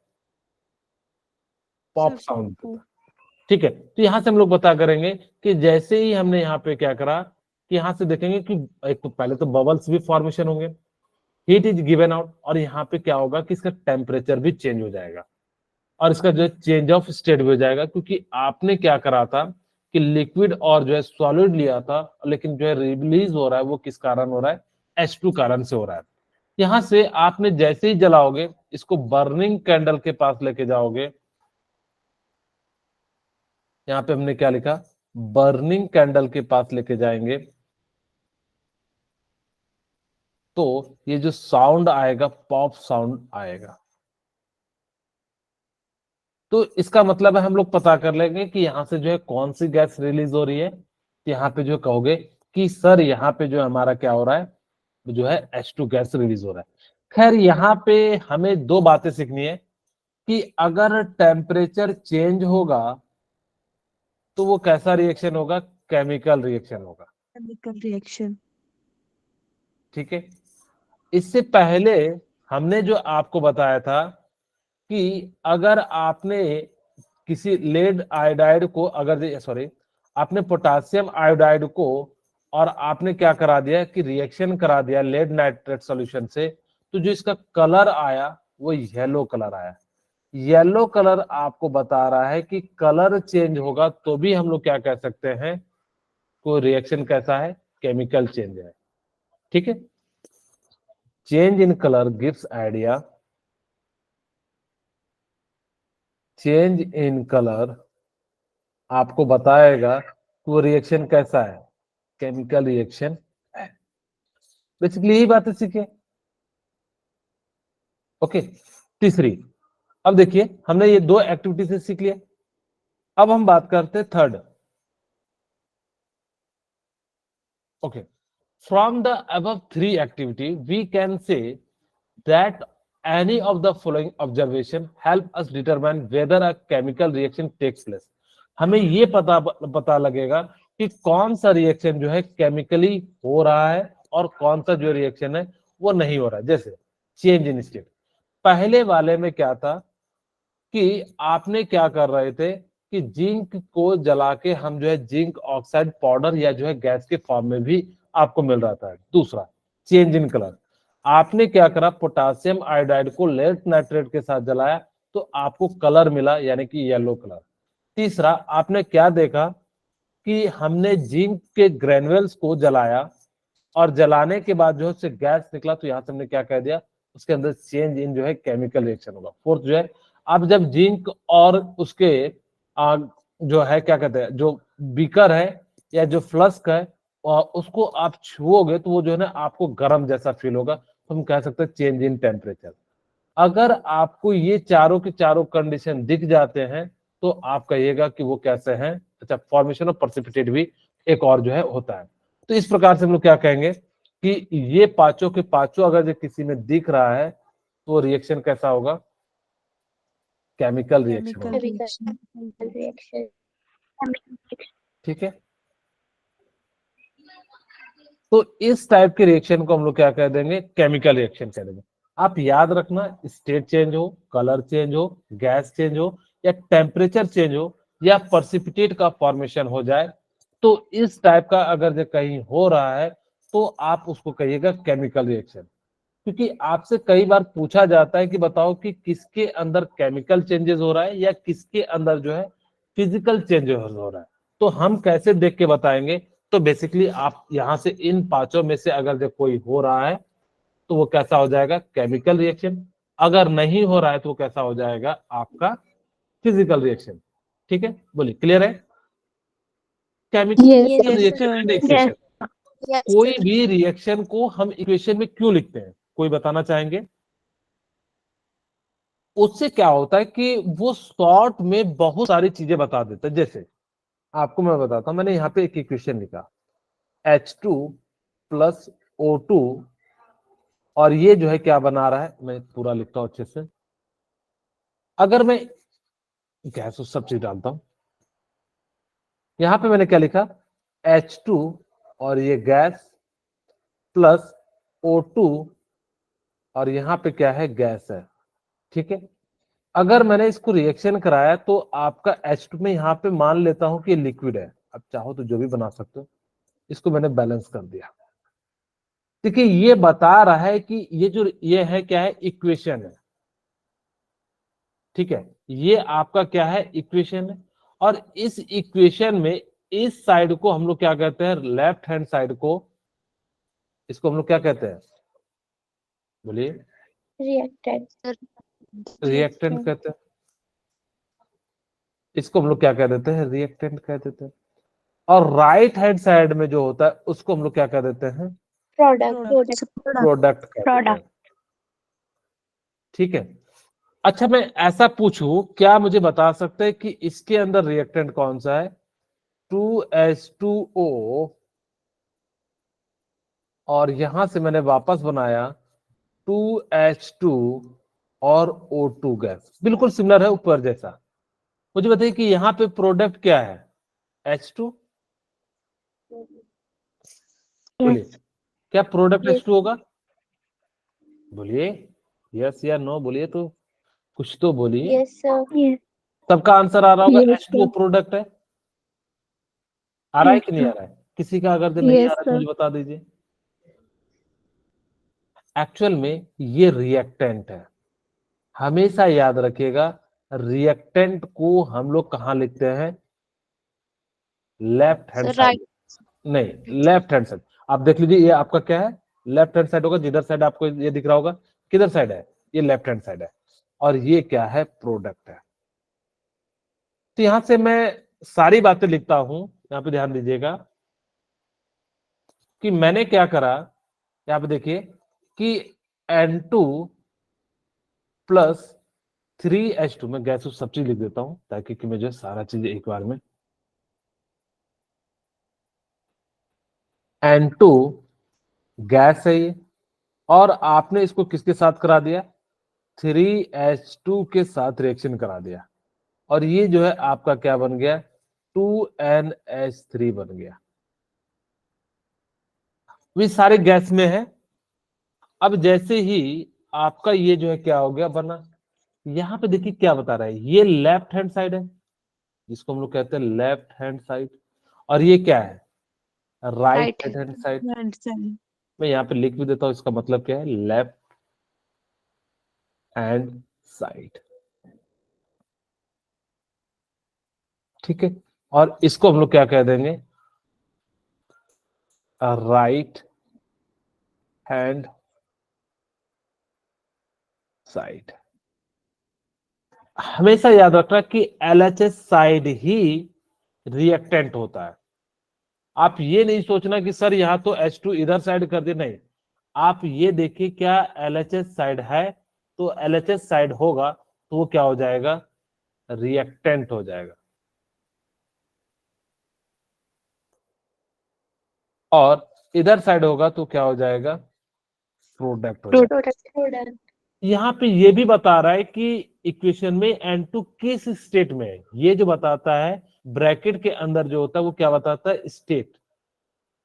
पॉप सर साउंड पप्पू। देता है। ठीक है, तो यहाँ से हम लोग पता करेंगे कि जैसे ही हमने यहाँ पे क्या करा कि यहाँ से देखेंगे कि एक तो पहले तो बबल्स भी फॉर्मेशन होंगे, हीट इज गिवन आउट, और यहाँ पे क्या होगा कि इसका टेम्परेचर भी चेंज हो जाएगा और इसका जो है चेंज ऑफ स्टेट भी हो जाएगा, क्योंकि आपने क्या करा था कि लिक्विड और जो है सॉलिड लिया था, लेकिन जो है रिलीज हो रहा है वो किस कारण हो रहा है, H2 कारण से हो रहा है। यहां से आपने जैसे ही जलाओगे, इसको बर्निंग कैंडल के पास लेके जाओगे, यहाँ पे हमने क्या लिखा, बर्निंग कैंडल के पास लेके जाएंगे, तो ये जो साउंड आएगा पॉप साउंड आएगा। तो इसका मतलब है हम लोग पता कर लेंगे कि यहाँ से जो है कौन सी गैस रिलीज हो रही है। यहाँ पे जो कहोगे कि सर यहाँ पे जो हमारा क्या हो रहा है, जो है H2 गैस रिलीज हो रहा है। खैर यहाँ पे हमें दो बातें सीखनी है कि अगर टेम्परेचर चेंज होगा तो वो कैसा रिएक्शन होगा, केमिकल रिएक्शन होगा। Chemical reaction. ठीक है, इससे पहले हमने जो आपको बताया था कि अगर आपने किसी लेड आयोडाइड को, अगर सॉरी आपने पोटासियम आयोडाइड को और आपने क्या करा दिया कि रिएक्शन करा दिया लेड नाइट्रेट सॉल्यूशन से, तो जो इसका कलर आया वो येलो कलर आया। येलो कलर आपको बता रहा है कि कलर चेंज होगा तो भी हम लोग क्या कह सकते हैं, कोई रिएक्शन कैसा है, केमिकल चेंज है। ठीक है, change in colour gives idea, change in colour आपको बताएगा कि वो रिएक्शन कैसा है, केमिकल रिएक्शन है। बेसिकली यही बातें सीखे। ओके, तीसरी, अब देखिए हमने ये दो एक्टिविटी से सीख लिया, अब हम बात करते हैं third. Okay, from the above three activity we can say that any of the following observation help us determine whether a chemical reaction takes place। हमें ये पता लगेगा कि कौन सा रिएक्शन जो है केमिकली हो रहा है और कौन सा जो रिएक्शन है वो नहीं हो रहा है। जैसे चेंज इन स्टेट, पहले वाले में क्या था कि आपने क्या कर रहे थे कि जिंक को जला के हम जो है जिंक ऑक्साइड पाउडर या जो है गैस के फॉर्म में भी आपको मिल रहा था। दूसरा चेंज इन कलर, आपने क्या करा, पोटासियम आयोडाइड को लेड नाइट्रेट के साथ जलाया तो आपको कलर मिला, यानी कि येलो कलर। तीसरा आपने क्या देखा कि हमने जिंक के ग्रेनुअल्स को जलाया और जलाने के बाद जो है उससे गैस निकला, तो यहां से हमने क्या कह दिया, उसके अंदर चेंज इन जो है केमिकल रिएक्शन होगा। फोर्थ जो है, अब जब जिंक और उसके जो है क्या कहते हैं, जो बीकर है या जो फ्लस्क है उसको आप छुओगे तो वो जो है ना आपको गर्म जैसा फील होगा, तो हम कह सकते हैं चेंज इन टेम्परेचर। अगर आपको ये चारों के चारों कंडीशन दिख जाते हैं तो आप कहिएगा कि वो कैसे हैं। अच्छा, फॉर्मेशन ऑफ प्रेसिपिटेट भी एक और जो है होता है। तो इस प्रकार से हम लोग क्या कहेंगे कि ये पांचों के पांचों अगर जो किसी में दिख रहा है तो रिएक्शन कैसा होगा, केमिकल रिएक्शन होगा। रिएक्शन। ठीक है, तो इस टाइप के रिएक्शन को हम लोग क्या कह देंगे, केमिकल रिएक्शन कह देंगे। आप याद रखना, स्टेट चेंज हो, कलर चेंज हो, गैस चेंज हो या टेम्परेचर चेंज हो या पर्सिपिटेट का फॉर्मेशन हो जाए, तो इस टाइप का अगर जो कहीं हो रहा है तो आप उसको कहिएगा केमिकल रिएक्शन। क्योंकि आपसे कई बार पूछा जाता है कि बताओ कि किसके अंदर केमिकल चेंजेस हो रहा है या किसके अंदर जो है फिजिकल चेंजेस हो रहा है, तो हम कैसे देख के बताएंगे। तो बेसिकली आप यहां से इन पांचों में से अगर जो कोई हो रहा है तो वो कैसा हो जाएगा, केमिकल रिएक्शन। अगर नहीं हो रहा है तो वो कैसा हो जाएगा, आपका फिजिकल रिएक्शन। ठीक है, बोलिए, क्लियर है। Chemical Yes. Reaction and equation, कोई भी रिएक्शन को हम इक्वेशन में क्यों लिखते हैं, कोई बताना चाहेंगे। उससे क्या होता है कि वो शॉर्ट में बहुत सारी चीजें बता देता है। जैसे आपको मैं बताता हूं, मैंने यहाँ पे एक इक्वेशन लिखा H2 प्लस O2, और ये जो है क्या बना रहा है, मैं पूरा लिखता हूं अच्छे से। अगर मैं गैस उस सब चीज डालता हूं, यहां पे मैंने क्या लिखा, H2 और ये गैस प्लस O2 और यहां पे क्या है, गैस है। ठीक है, अगर मैंने इसको रिएक्शन कराया तो आपका H2 में यहाँ पे मान लेता हूं कि लिक्विड है, अब चाहो तो जो भी बना सकते हो, इसको मैंने बैलेंस कर दिया। देखिए ये बता रहा है कि ये है क्या है, इक्वेशन है, ठीक है, ये आपका क्या है, इक्वेशन है। और इस इक्वेशन में इस साइड को हम लोग क्या कहते हैं, लेफ्ट हैंड साइड को, इसको हम लोग क्या कहते हैं, बोलिए, reactant, रिएक्टेंट कहते हैं। इसको हम लोग क्या कह देते हैं, रिएक्टेंट कह देते हैं। और राइट हैंड साइड में जो होता है उसको हम लोग क्या कह देते हैं, product, प्रोडक्ट कहते हैं। Product. ठीक है। अच्छा मैं ऐसा पूछूं, क्या मुझे बता सकते हैं कि इसके अंदर रिएक्टेंट कौन सा है, 2H2O, और यहां से मैंने वापस बनाया 2H2 और O2 गैस, बिल्कुल सिमिलर है ऊपर जैसा। मुझे बताइए कि यहाँ पे प्रोडक्ट क्या है, H2, बोलिए क्या प्रोडक्ट Yes. H2 होगा, बोलिए यस या नो, बोलिए तो कुछ तो बोलिए। yes sir, Yes. सबका आंसर आ रहा होगा, Yes, H2O sir. प्रोडक्ट है। आ रहा है Yes, कि नहीं आ sir. रहा है, किसी का अगर नहीं Yes, आ रहा है तो sir. मुझे बता दीजिए। एक्चुअल में ये रिएक्टेंट है, हमेशा याद रखिएगा, रिएक्टेंट को हम लोग कहां लिखते हैं, left hand sir side, right. नहीं लेफ्ट हैंड साइड। आप देख लीजिए ये आपका क्या है, लेफ्ट हैंड साइड होगा, जिधर साइड आपको ये दिख रहा होगा, किधर साइड है, ये लेफ्ट हैंड साइड है, और ये क्या है, प्रोडक्ट है। तो यहां से मैं सारी बातें लिखता हूं, यहां पे ध्यान दीजिएगा कि मैंने क्या करा, यहां पे देखिए कि N2 प्लस 3H2, मैं गैस सब चीज लिख देता हूं ताकि कि मैं जो है सारा चीज एक बार में, N2 गैस है ये, और आपने इसको किसके साथ करा दिया, 3H2 के साथ रिएक्शन करा दिया, और ये जो है आपका क्या बन गया, 2NH3 बन गया। वे सारे गैस में है। अब जैसे ही आपका ये जो है क्या हो गया, बना, यहां पे देखिए क्या बता रहा है, ये लेफ्ट हैंड साइड है जिसको हम लोग कहते हैं लेफ्ट हैंड साइड, और ये क्या है, right Right. Hand side. Right side. मैं यहाँ पे लिख भी देता हूँ, इसका मतलब क्या है, लेफ्ट हैंड साइड, ठीक है। और इसको हम लोग क्या कह देंगे, राइट हैंड साइड। हमेशा याद रखना कि LHS साइड ही रिएक्टेंट होता है। आप ये नहीं सोचना कि सर यहाँ तो H2 इधर साइड कर दिए, नहीं, आप ये देखिए क्या LHS साइड है, तो LHS साइड होगा तो वो क्या हो जाएगा, रिएक्टेंट हो जाएगा, और इधर साइड होगा तो क्या हो जाएगा, प्रोडक्ट हो जाएगा। product, यहाँ पे ये भी बता रहा है कि इक्वेशन में N2 किस स्टेट में है, ये जो बताता है ब्रैकेट के अंदर जो होता है वो क्या बताता है, स्टेट।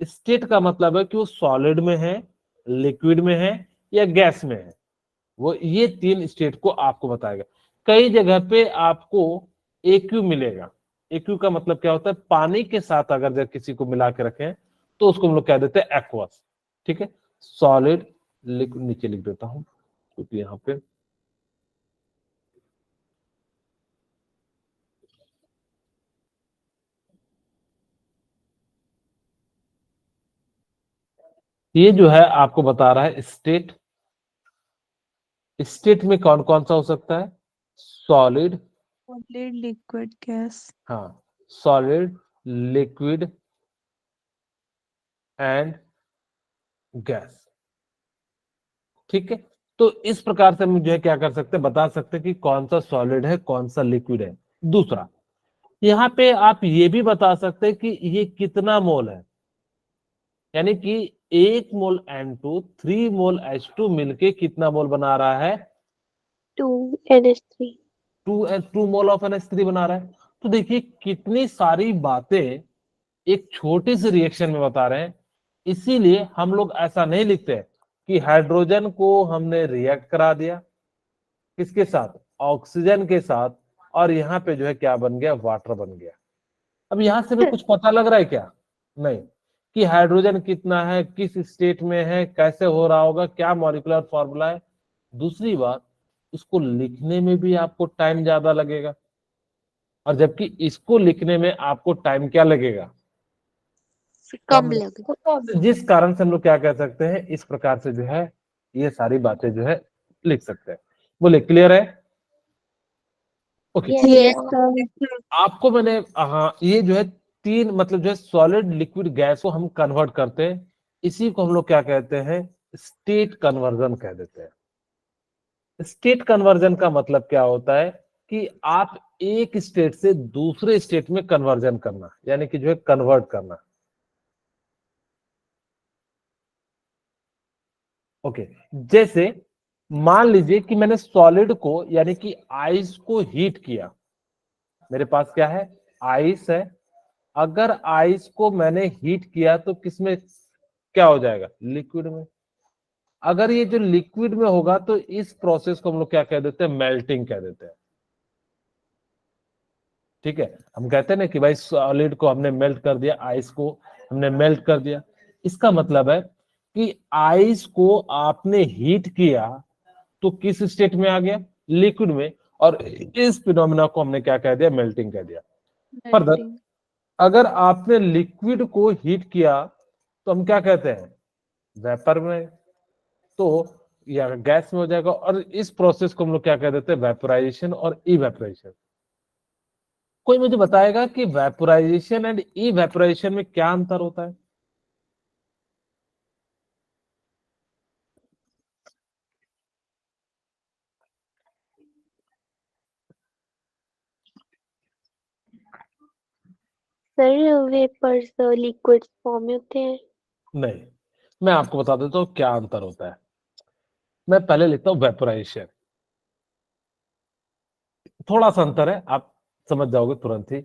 स्टेट का मतलब है कि वो सॉलिड में है, लिक्विड में है, या गैस में है, वो ये तीन स्टेट को आपको बताएगा। कई जगह पे आपको AQ मिलेगा। AQ का मतलब क्या होता है, पानी के साथ अगर जब किसी को मिला के रखें तो उसको हम लोग कह देते हैं एक्वस, ठीक है। सॉलिड, लिक्विड, नीचे लिख देता हूं क्योंकि यहाँ पे ये जो है आपको बता रहा है स्टेट। स्टेट में कौन कौन सा हो सकता है, सॉलिड, Solid, liquid, gas. हाँ, सॉलिड, लिक्विड एंड गैस, ठीक है। तो इस प्रकार से मुझे क्या कर सकते हैं, बता सकते हैं कि कौन सा सॉलिड है, कौन सा लिक्विड है। दूसरा, यहाँ पे आप ये भी बता सकते हैं कि ये कितना मोल है, यानी कि 1 मोल N2 3 मोल H2 मिलके कितना मोल बना रहा है, 2NH3, 2 मोल ऑफ NH3 बना रहा है। तो देखिए कितनी सारी बातें एक छोटे से रिएक्शन में बता रहे हैं। इसीलिए हम लोग ऐसा नहीं लिखते कि हाइड्रोजन को हमने रिएक्ट करा दिया किसके साथ, ऑक्सीजन के साथ, और यहाँ पे जो है क्या बन गया, वाटर बन गया। अब यहां से भी कुछ पता लग रहा है क्या? नहीं, कि हाइड्रोजन कितना है, किस स्टेट में है, कैसे हो रहा होगा, क्या मॉलिक्यूलर फॉर्मूला है। दूसरी बात, इसको लिखने में भी आपको टाइम ज्यादा लगेगा, और जबकि इसको लिखने में आपको टाइम क्या लगेगा, कम लगे। तो जिस कारण से हम लोग क्या कह सकते हैं, इस प्रकार से जो है ये सारी बातें जो है लिख सकते हैं। बोले क्लियर है? ओके। Yes, आपको मैंने, हाँ, ये जो है तीन, मतलब जो है सॉलिड लिक्विड गैस को हम कन्वर्ट करते हैं, इसी को हम लोग क्या कहते हैं, स्टेट कन्वर्जन कह देते हैं। स्टेट कन्वर्जन का मतलब क्या होता है कि आप एक स्टेट से दूसरे स्टेट में कन्वर्जन करना, यानी कि जो है कन्वर्ट करना। ओके, जैसे मान लीजिए कि मैंने सॉलिड को, यानी कि आइस को हीट किया। मेरे पास क्या है, आइस है। अगर आइस को मैंने हीट किया तो किसमें क्या हो जाएगा, लिक्विड में। अगर ये जो लिक्विड में होगा तो इस प्रोसेस को हम लोग क्या कह देते हैं, मेल्टिंग कह देते हैं। ठीक है, हम कहते हैं ना कि भाई सॉलिड को हमने मेल्ट कर दिया, आइस को हमने मेल्ट कर दिया। इसका मतलब है कि आइस को आपने हीट किया तो किस स्टेट में आ गया, लिक्विड में, और इस फिनोमेना को हमने क्या कह दिया, मेल्टिंग कह दिया। फर्दर, अगर आपने लिक्विड को हीट किया तो हम क्या कहते हैं, वेपर में, तो या गैस में हो जाएगा, और इस प्रोसेस को हम लोग क्या कह देते हैं, वेपोराइजेशन और इवेपोरेशन। कोई मुझे बताएगा कि वेपोराइजेशन एंड इवेपोरेशन में क्या अंतर होता है? सर वेपर्स लिक्विड फॉर्म में होते हैं। नहीं, मैं आपको बता देता हूँ क्या अंतर होता है। मैं पहले लिखता हूँ वेपोराइजेशन, थोड़ा सा अंतर है, आप समझ जाओगे तुरंत ही।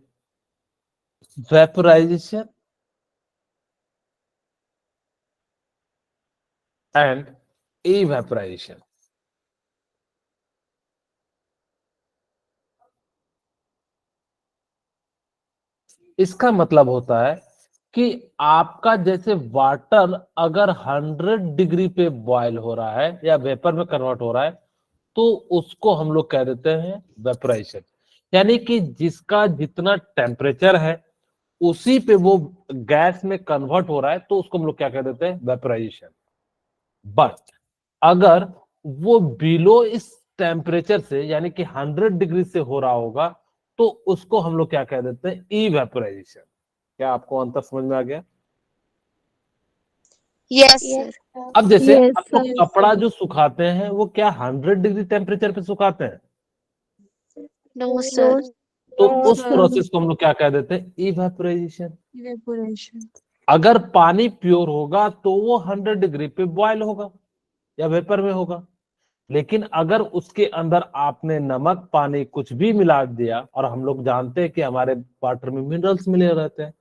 वेपोराइजेशन एंड इवेपोराइजेशन, इसका मतलब होता है कि आपका जैसे वाटर अगर 100 डिग्री पे बॉयल हो रहा है या वेपर में कन्वर्ट हो रहा है, तो उसको हम लोग कह देते हैं वेपोराइजेशन। यानी कि जिसका जितना टेम्परेचर है उसी पे वो गैस में कन्वर्ट हो रहा है, तो उसको हम लोग क्या कह देते हैं, वेपोराइजेशन। बट अगर वो बिलो इस टेम्परेचर से, यानी कि 100 डिग्री से हो रहा होगा, तो उसको हम लोग क्या कह देते हैं, इवेपोराइजेशन। क्या आपको अंतर समझ में आ गया? yes, sir. अब जैसे Yes, आप लोग sir. कपड़ा जो सुखाते हैं वो क्या 100 डिग्री टेम्परेचर पे सुखाते हैं? No, sir. तो No, उस sir. प्रोसेस को हम लोग क्या कह देते हैं, इवेपोराइजेशन। Evaporation. अगर पानी प्योर होगा तो वो 100 डिग्री पे बॉयल होगा या वेपर में होगा, लेकिन अगर उसके अंदर आपने नमक, पानी कुछ भी मिला दिया, और हम लोग जानते हैं कि हमारे वाटर में मिनरल्स मिले रहते हैं,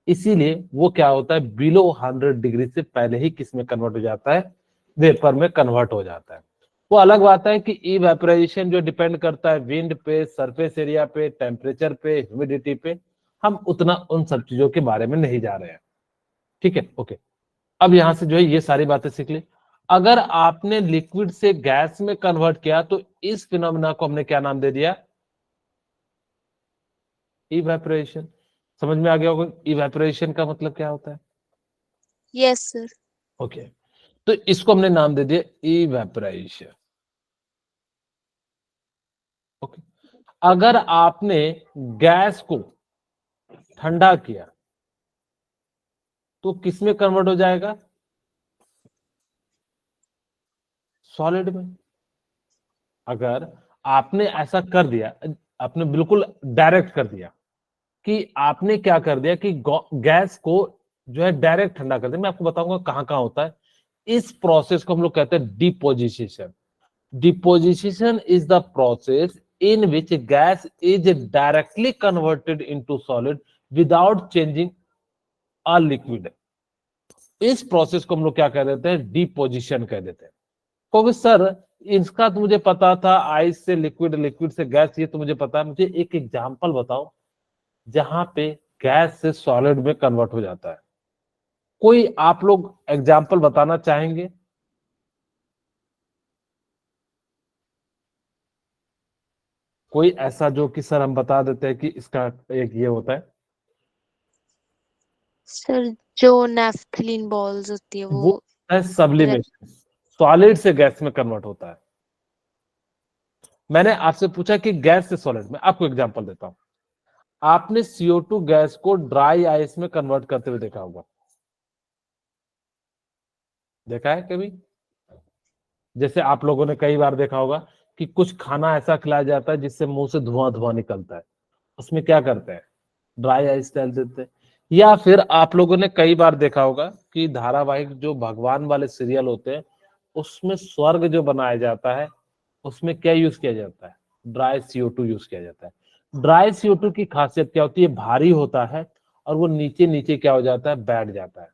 इसीलिए वो क्या होता है, बिलो 100 डिग्री से पहले ही किस में कन्वर्ट हो जाता है, वेपर में कन्वर्ट हो जाता है। वो अलग बात है कि इवेपोराइजेशन जो डिपेंड करता है विंड पे, सरफेस एरिया पे, टेम्परेचर पे, ह्यूमिडिटी पे, हम उतना उन सब चीजों के बारे में नहीं जा रहे हैं। ठीक है, ओके। अब यहां से जो है ये सारी बातें सीख ली। अगर आपने लिक्विड से गैस में कन्वर्ट किया तो इस फिनोमेना को हमने क्या नाम दे दिया, इवेपोरेशन। समझ में आ गया होगा इवेपोरेशन का मतलब क्या होता है? Yes, sir. ओके, तो इसको हमने नाम दे दिया इवेपोराइजेशन। ओके, अगर आपने गैस को ठंडा किया तो किस में कन्वर्ट हो जाएगा, सॉलिड में। अगर आपने ऐसा कर दिया, आपने बिल्कुल डायरेक्ट कर दिया, कि आपने क्या कर दिया कि गैस को जो है डायरेक्ट ठंडा कर दिया। मैं आपको बताऊंगा कहां कहां होता है। इस प्रोसेस को हम लोग कहते हैं deposition. Deposition is the process in which gas is directly converted into solid without changing a liquid. इस प्रोसेस को हम लोग क्या कह देते हैं, डिपोजिशन कह देते हैं। क्योंकि सर इसका तो मुझे पता था, आइस से लिक्विड, लिक्विड से गैस, ये तो मुझे पता है। मुझे एक एग्जांपल बताओ जहां पे गैस से सॉलिड में कन्वर्ट हो जाता है। कोई आप लोग एग्जांपल बताना चाहेंगे? कोई ऐसा जो कि सर हम बता देते हैं कि इसका एक ये होता है? सर जो नेफ्थलीन बॉल्स होती है वो वो है सब्लिमेशन, सॉलिड से गैस में कन्वर्ट होता है। मैंने आपसे पूछा कि गैस से सॉलिड में, आपको एग्जांपल देता हूं। आपने CO2 गैस को ड्राई आइस में कन्वर्ट करते हुए देखा होगा, देखा है कभी? जैसे आप लोगों ने कई बार देखा होगा कि कुछ खाना ऐसा खिलाया जाता है जिससे मुंह से धुआं धुआं निकलता है, उसमें क्या करते हैं? ड्राई आइस डाल देते हैं। या फिर आप लोगों ने कई बार देखा होगा कि धारावाहिक जो भगवान वाले सीरियल होते हैं उसमें स्वर्ग जो बनाया जाता है उसमें क्या यूज किया जाता है? ड्राई CO2 यूज किया जाता है। ड्राई CO2 की खासियत क्या होती है? भारी होता है और वो नीचे नीचे क्या हो जाता है? बैठ जाता है।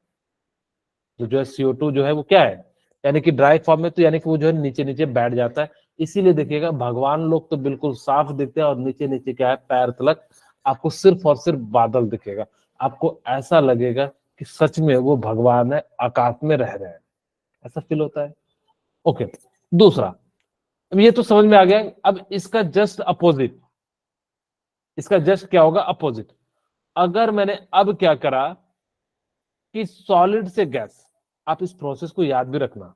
तो जो है CO2 जो है वो क्या है, यानी कि ड्राई फॉर्म में, तो यानी कि वो जो है नीचे नीचे बैठ जाता है। इसीलिए देखिएगा भगवान लोग तो बिल्कुल साफ दिखते हैं और नीचे नीचे क्या है, पैर तलक आपको सिर्फ और सिर्फ बादल दिखेगा। आपको ऐसा लगेगा कि सच में वो भगवान है, आकाश में रह रहे हैं, ऐसा फील होता है। ओके, दूसरा, अब ये तो समझ में आ गया। अब इसका जस्ट अपोजिट, इसका जस्ट क्या होगा? अपोजिट। अगर मैंने अब क्या करा कि सॉलिड से गैस, आप इस प्रोसेस को याद भी रखना।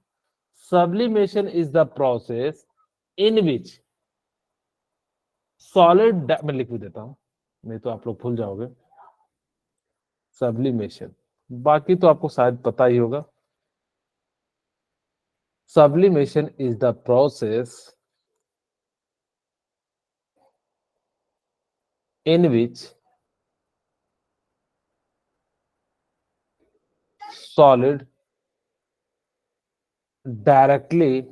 Sublimation is the process in which solid, मैं लिख भी देता हूं नहीं तो आप लोग भूल जाओगे। सब्लिमेशन, बाकी तो आपको शायद पता ही होगा। Sublimation is the process in which solid directly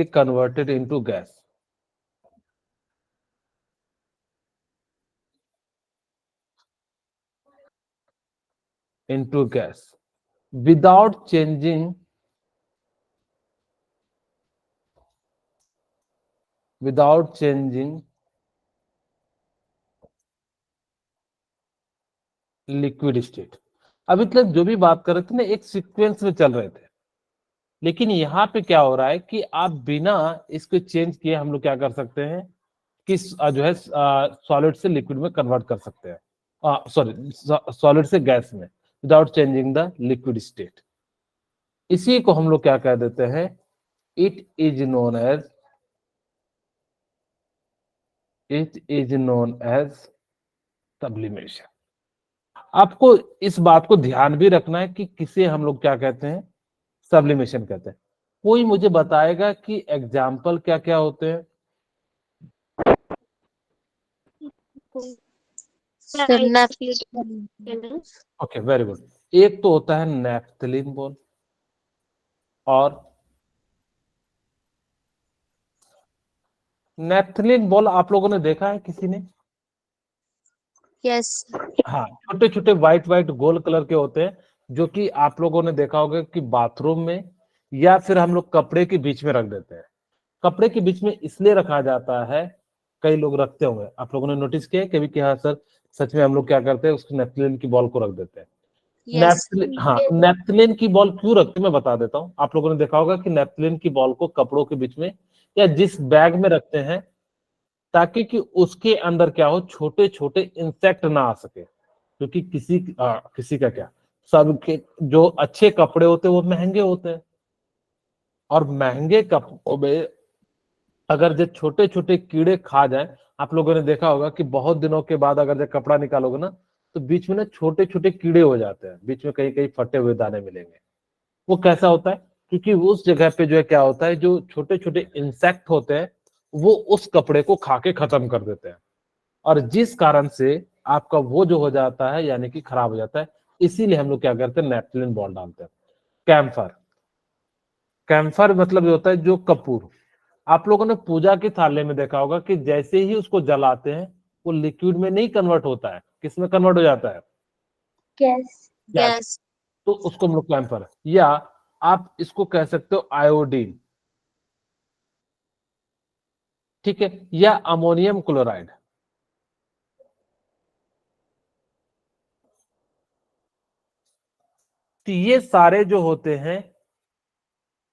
converted into gas. Into gas without changing liquid state. अभी तक जो भी बात कर रहे थे ना, एक सीक्वेंस में चल रहे थे, लेकिन यहाँ पे क्या हो रहा है कि आप बिना इसको चेंज किए हम लोग क्या कर सकते हैं कि जो है सॉलिड से लिक्विड में कन्वर्ट कर सकते हैं, सॉरी सॉलिड से गैस में, without changing the liquid state. इसी को हम लोग क्या कह देते हैं? It is known as sublimation. आपको इस बात को ध्यान भी रखना है कि किसे हम लोग क्या कहते हैं? सब्लिमेशन कहते हैं। कोई मुझे बताएगा कि एग्जाम्पल क्या क्या होते हैं? Okay, very good. एक तो होता है नेफ्थलीन बॉल, और नेफ्थलीन बॉल आप लोगों ने देखा है किसी ने? यस। हाँ, छोटे छोटे व्हाइट व्हाइट गोल कलर के होते हैं, जो कि आप लोगों ने देखा होगा कि बाथरूम में या फिर हम लोग कपड़े के बीच में रख देते हैं। कपड़े के बीच में इसलिए रखा जाता है, कई लोग रखते होंगे, आप लोगों ने नोटिस किया है कभी कि हाँ सर सच में हम लोग क्या करते हैं, उसको नेफ्थलीन की बॉल को रख देते हैं। यस। हाँ, नेफ्थलीन की बॉल क्यों रखते हैं मैं बता देता हूँ। आप लोगों ने देखा होगा कि नेफ्थलीन की बॉल को कपड़ों के बीच में या जिस बैग में रखते हैं, ताकि कि उसके अंदर क्या हो, छोटे छोटे इंसेक्ट ना आ सके। क्योंकि किसी का क्या, सबके जो अच्छे कपड़े होते हैं वो महंगे होते हैं, और महंगे कपड़ों में अगर जो छोटे छोटे कीड़े खा जाए, आप लोगों ने देखा होगा कि बहुत दिनों के बाद अगर जब कपड़ा निकालोगे ना, तो बीच में ना छोटे छोटे कीड़े हो जाते हैं, बीच में कहीं कहीं फटे हुए दाने मिलेंगे। वो कैसा होता है? क्योंकि उस जगह पे जो है क्या होता है, जो छोटे छोटे इंसेक्ट होते हैं वो उस कपड़े को खा के खत्म कर देते हैं, और जिस कारण से आपका वो जो हो जाता है यानी कि खराब हो जाता है। इसीलिए हम लोग क्या करते हैं, नेफ्थलीन बॉल डालते हैं। कैम्फर, कैम्फर मतलब ये होता है जो कपूर। आप लोगों ने पूजा के थाले में देखा होगा कि जैसे ही उसको जलाते हैं वो लिक्विड में नहीं कन्वर्ट होता है, किस में कन्वर्ट हो जाता है? गैस। गैस। तो उसको हम लोग कैंपर, या आप इसको कह सकते हो आयोडीन, ठीक है, या अमोनियम क्लोराइड। तो ये सारे जो होते हैं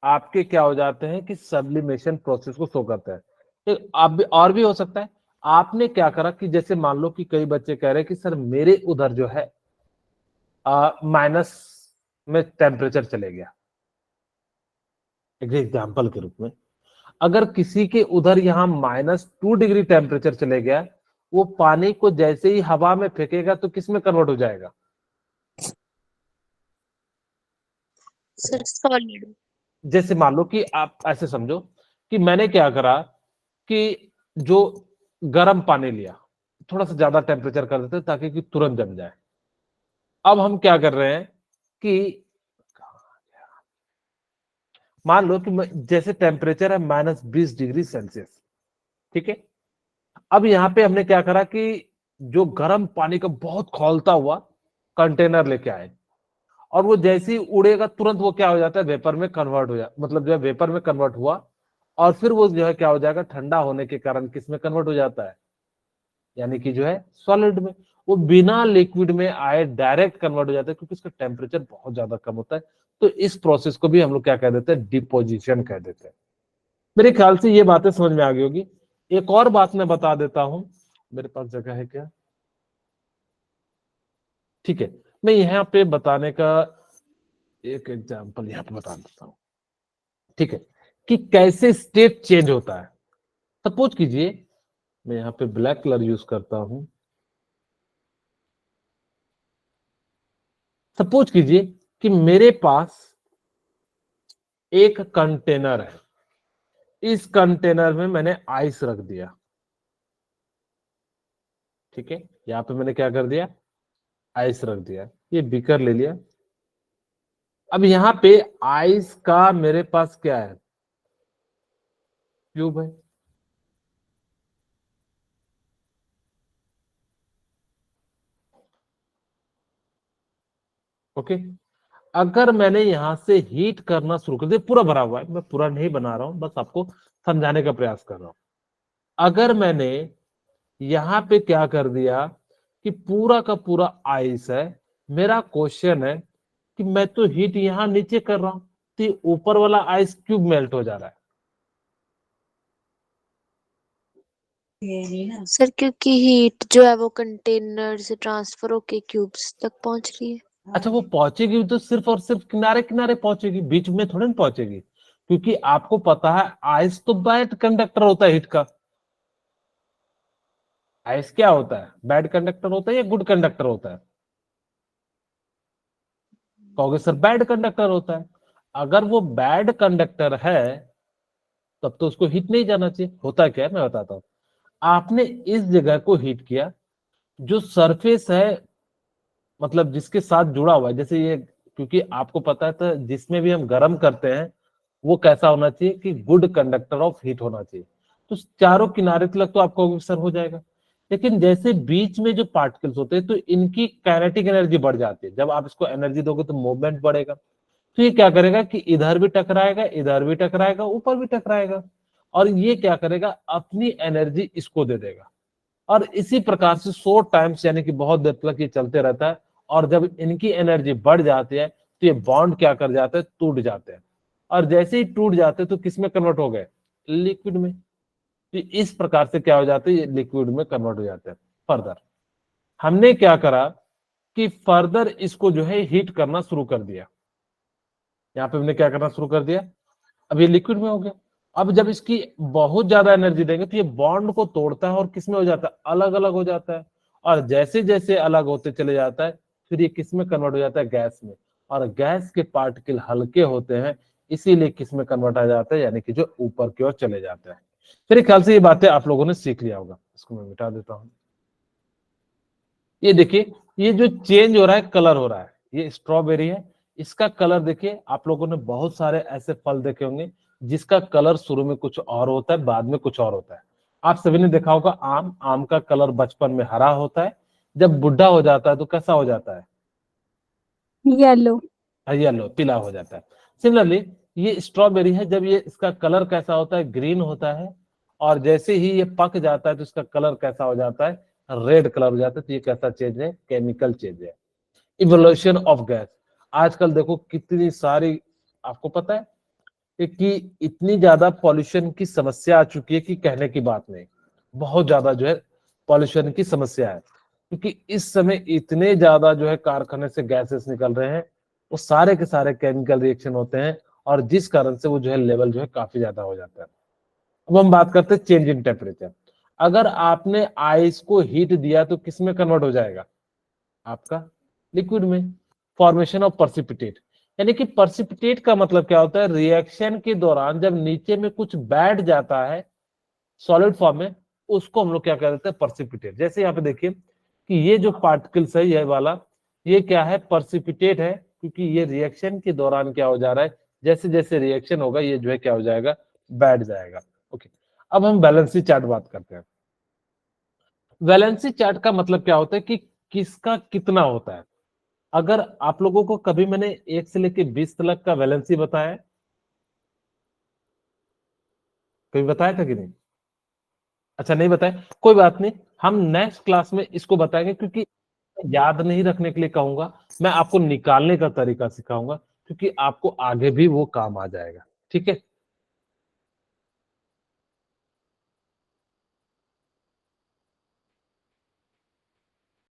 आपके क्या हो जाते हैं कि सब्लिमेशन प्रोसेस को शो करते हैं। तो आप भी और भी हो सकता है, आपने क्या करा कि जैसे मान लो कि कई बच्चे कह रहे हैं कि सर मेरे उधर जो है माइनस में टेम्परेचर चले गया, एक एग्जाम्पल के रूप में, अगर किसी के उधर यहाँ -2 डिग्री टेम्परेचर चले गया, वो पानी को जैसे ही हवा में फेंकेगा तो किस में कन्वर्ट हो जाएगा? Sir solid. जैसे मान लो कि आप ऐसे समझो कि मैंने क्या करा कि जो गर्म पानी लिया, थोड़ा सा ज्यादा टेम्परेचर कर देते ताकि कि तुरंत जम जाए। अब हम क्या कर रहे हैं कि मान लो कि जैसे टेम्परेचर है -20 डिग्री सेल्सियस, ठीक है। अब यहाँ पे हमने क्या करा कि जो गर्म पानी का बहुत खौलता हुआ कंटेनर लेके आए, और वो जैसे ही उड़ेगा तुरंत वो क्या हो जाता है, वेपर में कन्वर्ट हो जाए, मतलब जो है वेपर में कन्वर्ट हुआ, और फिर वो जो है क्या हो जाएगा, ठंडा होने के कारण किस में कन्वर्ट हो जाता है, यानी कि जो है सॉलिड में। वो बिना लिक्विड में आए डायरेक्ट कन्वर्ट हो जाता है, क्योंकि इसका टेम्परेचर बहुत ज्यादा कम होता है। तो इस प्रोसेस को भी हम लोग क्या कह देते हैं, डिपोजिशन कह देते हैं। मेरे ख्याल से ये बातें समझ में आ गई होगी। एक और बात मैं बता देता हूं, मेरे पास जगह है क्या? ठीक है, मैं यहाँ पे बताने का एक एग्जांपल यहाँ पे बता देता हूँ, ठीक है, कि कैसे स्टेट चेंज होता है। सपोज कीजिए मैं यहाँ पे ब्लैक कलर यूज करता हूं। सपोज कीजिए कि मेरे पास एक कंटेनर है, इस कंटेनर में मैंने आइस रख दिया, ठीक है, यहाँ पे मैंने क्या कर दिया, आइस रख दिया, ये बीकर ले लिया। अब यहाँ पे आइस का मेरे पास क्या है, क्यूब है, ओके। अगर मैंने यहां से हीट करना शुरू कर दिया, पूरा भरा हुआ है, मैं पूरा नहीं बना रहा हूं, बस आपको समझाने का प्रयास कर रहा हूं। अगर मैंने यहां पे क्या कर दिया कि पूरा का पूरा आइस है, मेरा क्वेश्चन है कि मैं तो हीट यहां नीचे कर रहा हूं, तो ये ऊपर वाला आइस क्यूब मेल्ट हो जा रहा है। सर क्योंकि हीट जो है वो कंटेनर से ट्रांसफर होके क्यूब्स तक पहुंच रही है। अच्छा, वो पहुंचेगी तो सिर्फ और सिर्फ किनारे किनारे पहुंचेगी, बीच में थोड़ी ना पहुंचेगी, क्योंकि आपको पता है आइस तो बैड कंडक्टर होता है हीट का। आइस क्या होता है, बैड कंडक्टर होता है या गुड कंडक्टर होता है? कहोगे सर बैड कंडक्टर होता है। अगर वो बैड कंडक्टर है तब तो उसको हीट नहीं जाना चाहिए। होता क्या है मैं बताता हूँ, आपने इस जगह को हीट किया, जो सरफेस है मतलब जिसके साथ जुड़ा हुआ है, जैसे ये, क्योंकि आपको पता है तो जिसमें भी हम गर्म करते हैं वो कैसा होना चाहिए कि गुड कंडक्टर ऑफ हीट होना चाहिए। तो चारों किनारे तक तो आपको सर हो जाएगा, लेकिन जैसे बीच में जो पार्टिकल्स होते हैं तो इनकी काइनेटिक एनर्जी बढ़ जाती है। जब आप इसको एनर्जी दोगे तो मूवमेंट बढ़ेगा, तो ये क्या करेगा कि इधर भी टकराएगा, इधर भी टकराएगा, ऊपर भी टकराएगा, और ये क्या करेगा, अपनी एनर्जी इसको दे देगा। और इसी प्रकार से 100 टाइम्स यानी कि बहुत देर तक ये चलते रहता है। और जब इनकी एनर्जी बढ़ जाती है तो ये बॉन्ड क्या कर जाते हैं, टूट जाते हैं, और जैसे ही टूट जाते हैं तो किस में कन्वर्ट हो गए, लिक्विड में। तो इस प्रकार से क्या हो जाता है, ये लिक्विड में कन्वर्ट हो जाते हैं। फर्दर हमने क्या करा कि फर्दर इसको जो है हीट करना शुरू कर दिया। यहाँ पे हमने क्या करना शुरू कर दिया, अब ये लिक्विड में हो गया। अब जब इसकी बहुत ज्यादा एनर्जी देंगे तो ये बॉन्ड को तोड़ता है और किसमें हो जाता है, अलग अलग हो जाता है। और जैसे जैसे अलग होते चले जाता है फिर ये किसमें कन्वर्ट हो जाता है, गैस में। और गैस के पार्टिकल हल्के होते हैं, इसीलिए किसमें कन्वर्ट आ जाता है, यानी कि जो ऊपर की ओर चले जाते हैं। मेरे ख्याल से ये बातें आप लोगों ने सीख लिया होगा। इसको मैं मिटा देता हूँ। ये देखिए, ये जो चेंज हो रहा है, कलर हो रहा है, ये स्ट्रॉबेरी है, इसका कलर देखिए। आप लोगों ने बहुत सारे ऐसे फल देखे होंगे जिसका कलर शुरू में कुछ और होता है, बाद में कुछ और होता है। आप सभी ने देखा होगा आम, आम का कलर बचपन में हरा होता है, जब बुढ़ा हो जाता है तो कैसा हो जाता है, येलो, येलो, पीला हो जाता है। सिमिलरली ये स्ट्रॉबेरी है, जब ये इसका कलर कैसा होता है, ग्रीन होता है, और जैसे ही ये पक जाता है तो इसका कलर कैसा हो जाता है, रेड कलर हो जाता है। तो ये कैसा चेंज है, केमिकल चेंज है। इवोल्यूशन ऑफ गैस, आजकल देखो कितनी सारी, आपको पता है कि इतनी ज्यादा पॉल्यूशन की समस्या आ चुकी है कि कहने की बात नहीं। बहुत ज्यादा जो है पॉल्यूशन की समस्या है, क्योंकि इस समय इतने ज्यादा जो है कारखाने से गैसेस निकल रहे हैं, वो सारे के सारे केमिकल रिएक्शन होते हैं, और जिस कारण से वो जो है लेवल जो है काफी ज्यादा हो जाता है। अब हम बात करते हैं चेंज इन टेम्परेचर। अगर आपने आइस को हीट दिया तो किस में कन्वर्ट हो जाएगा, आपका लिक्विड में, फॉर्मेशन ऑफ पर्सिपिटेट। यानी कि पर्सिपिटेट का मतलब क्या होता है, रिएक्शन के दौरान जब नीचे में कुछ बैठ जाता है सॉलिड फॉर्म में, उसको हम लोग क्या कह देते हैं, पर्सिपिटेट। जैसे यहाँ पे देखिए कि ये जो पार्टिकल्स है, ये वाला, ये क्या है, पर्सिपिटेट है, क्योंकि ये रिएक्शन के दौरान क्या हो जा रहा है, जैसे जैसे रिएक्शन होगा ये जो है क्या हो जाएगा, बैठ जाएगा। ओके, अब हम वैलेंसी चार्ट बात करते हैं। वैलेंसी चार्ट का मतलब क्या होता है कि किसका कितना होता है। अगर आप लोगों को कभी मैंने 1 से लेके 20 तक का वैलेंसी बताया, कभी बताया था कि नहीं? अच्छा, नहीं बताया, कोई बात नहीं, हम नेक्स्ट क्लास में इसको बताएंगे, क्योंकि याद नहीं रखने के लिए कहूंगा, मैं आपको निकालने का तरीका सिखाऊंगा, क्योंकि आपको आगे भी वो काम आ जाएगा। ठीक है।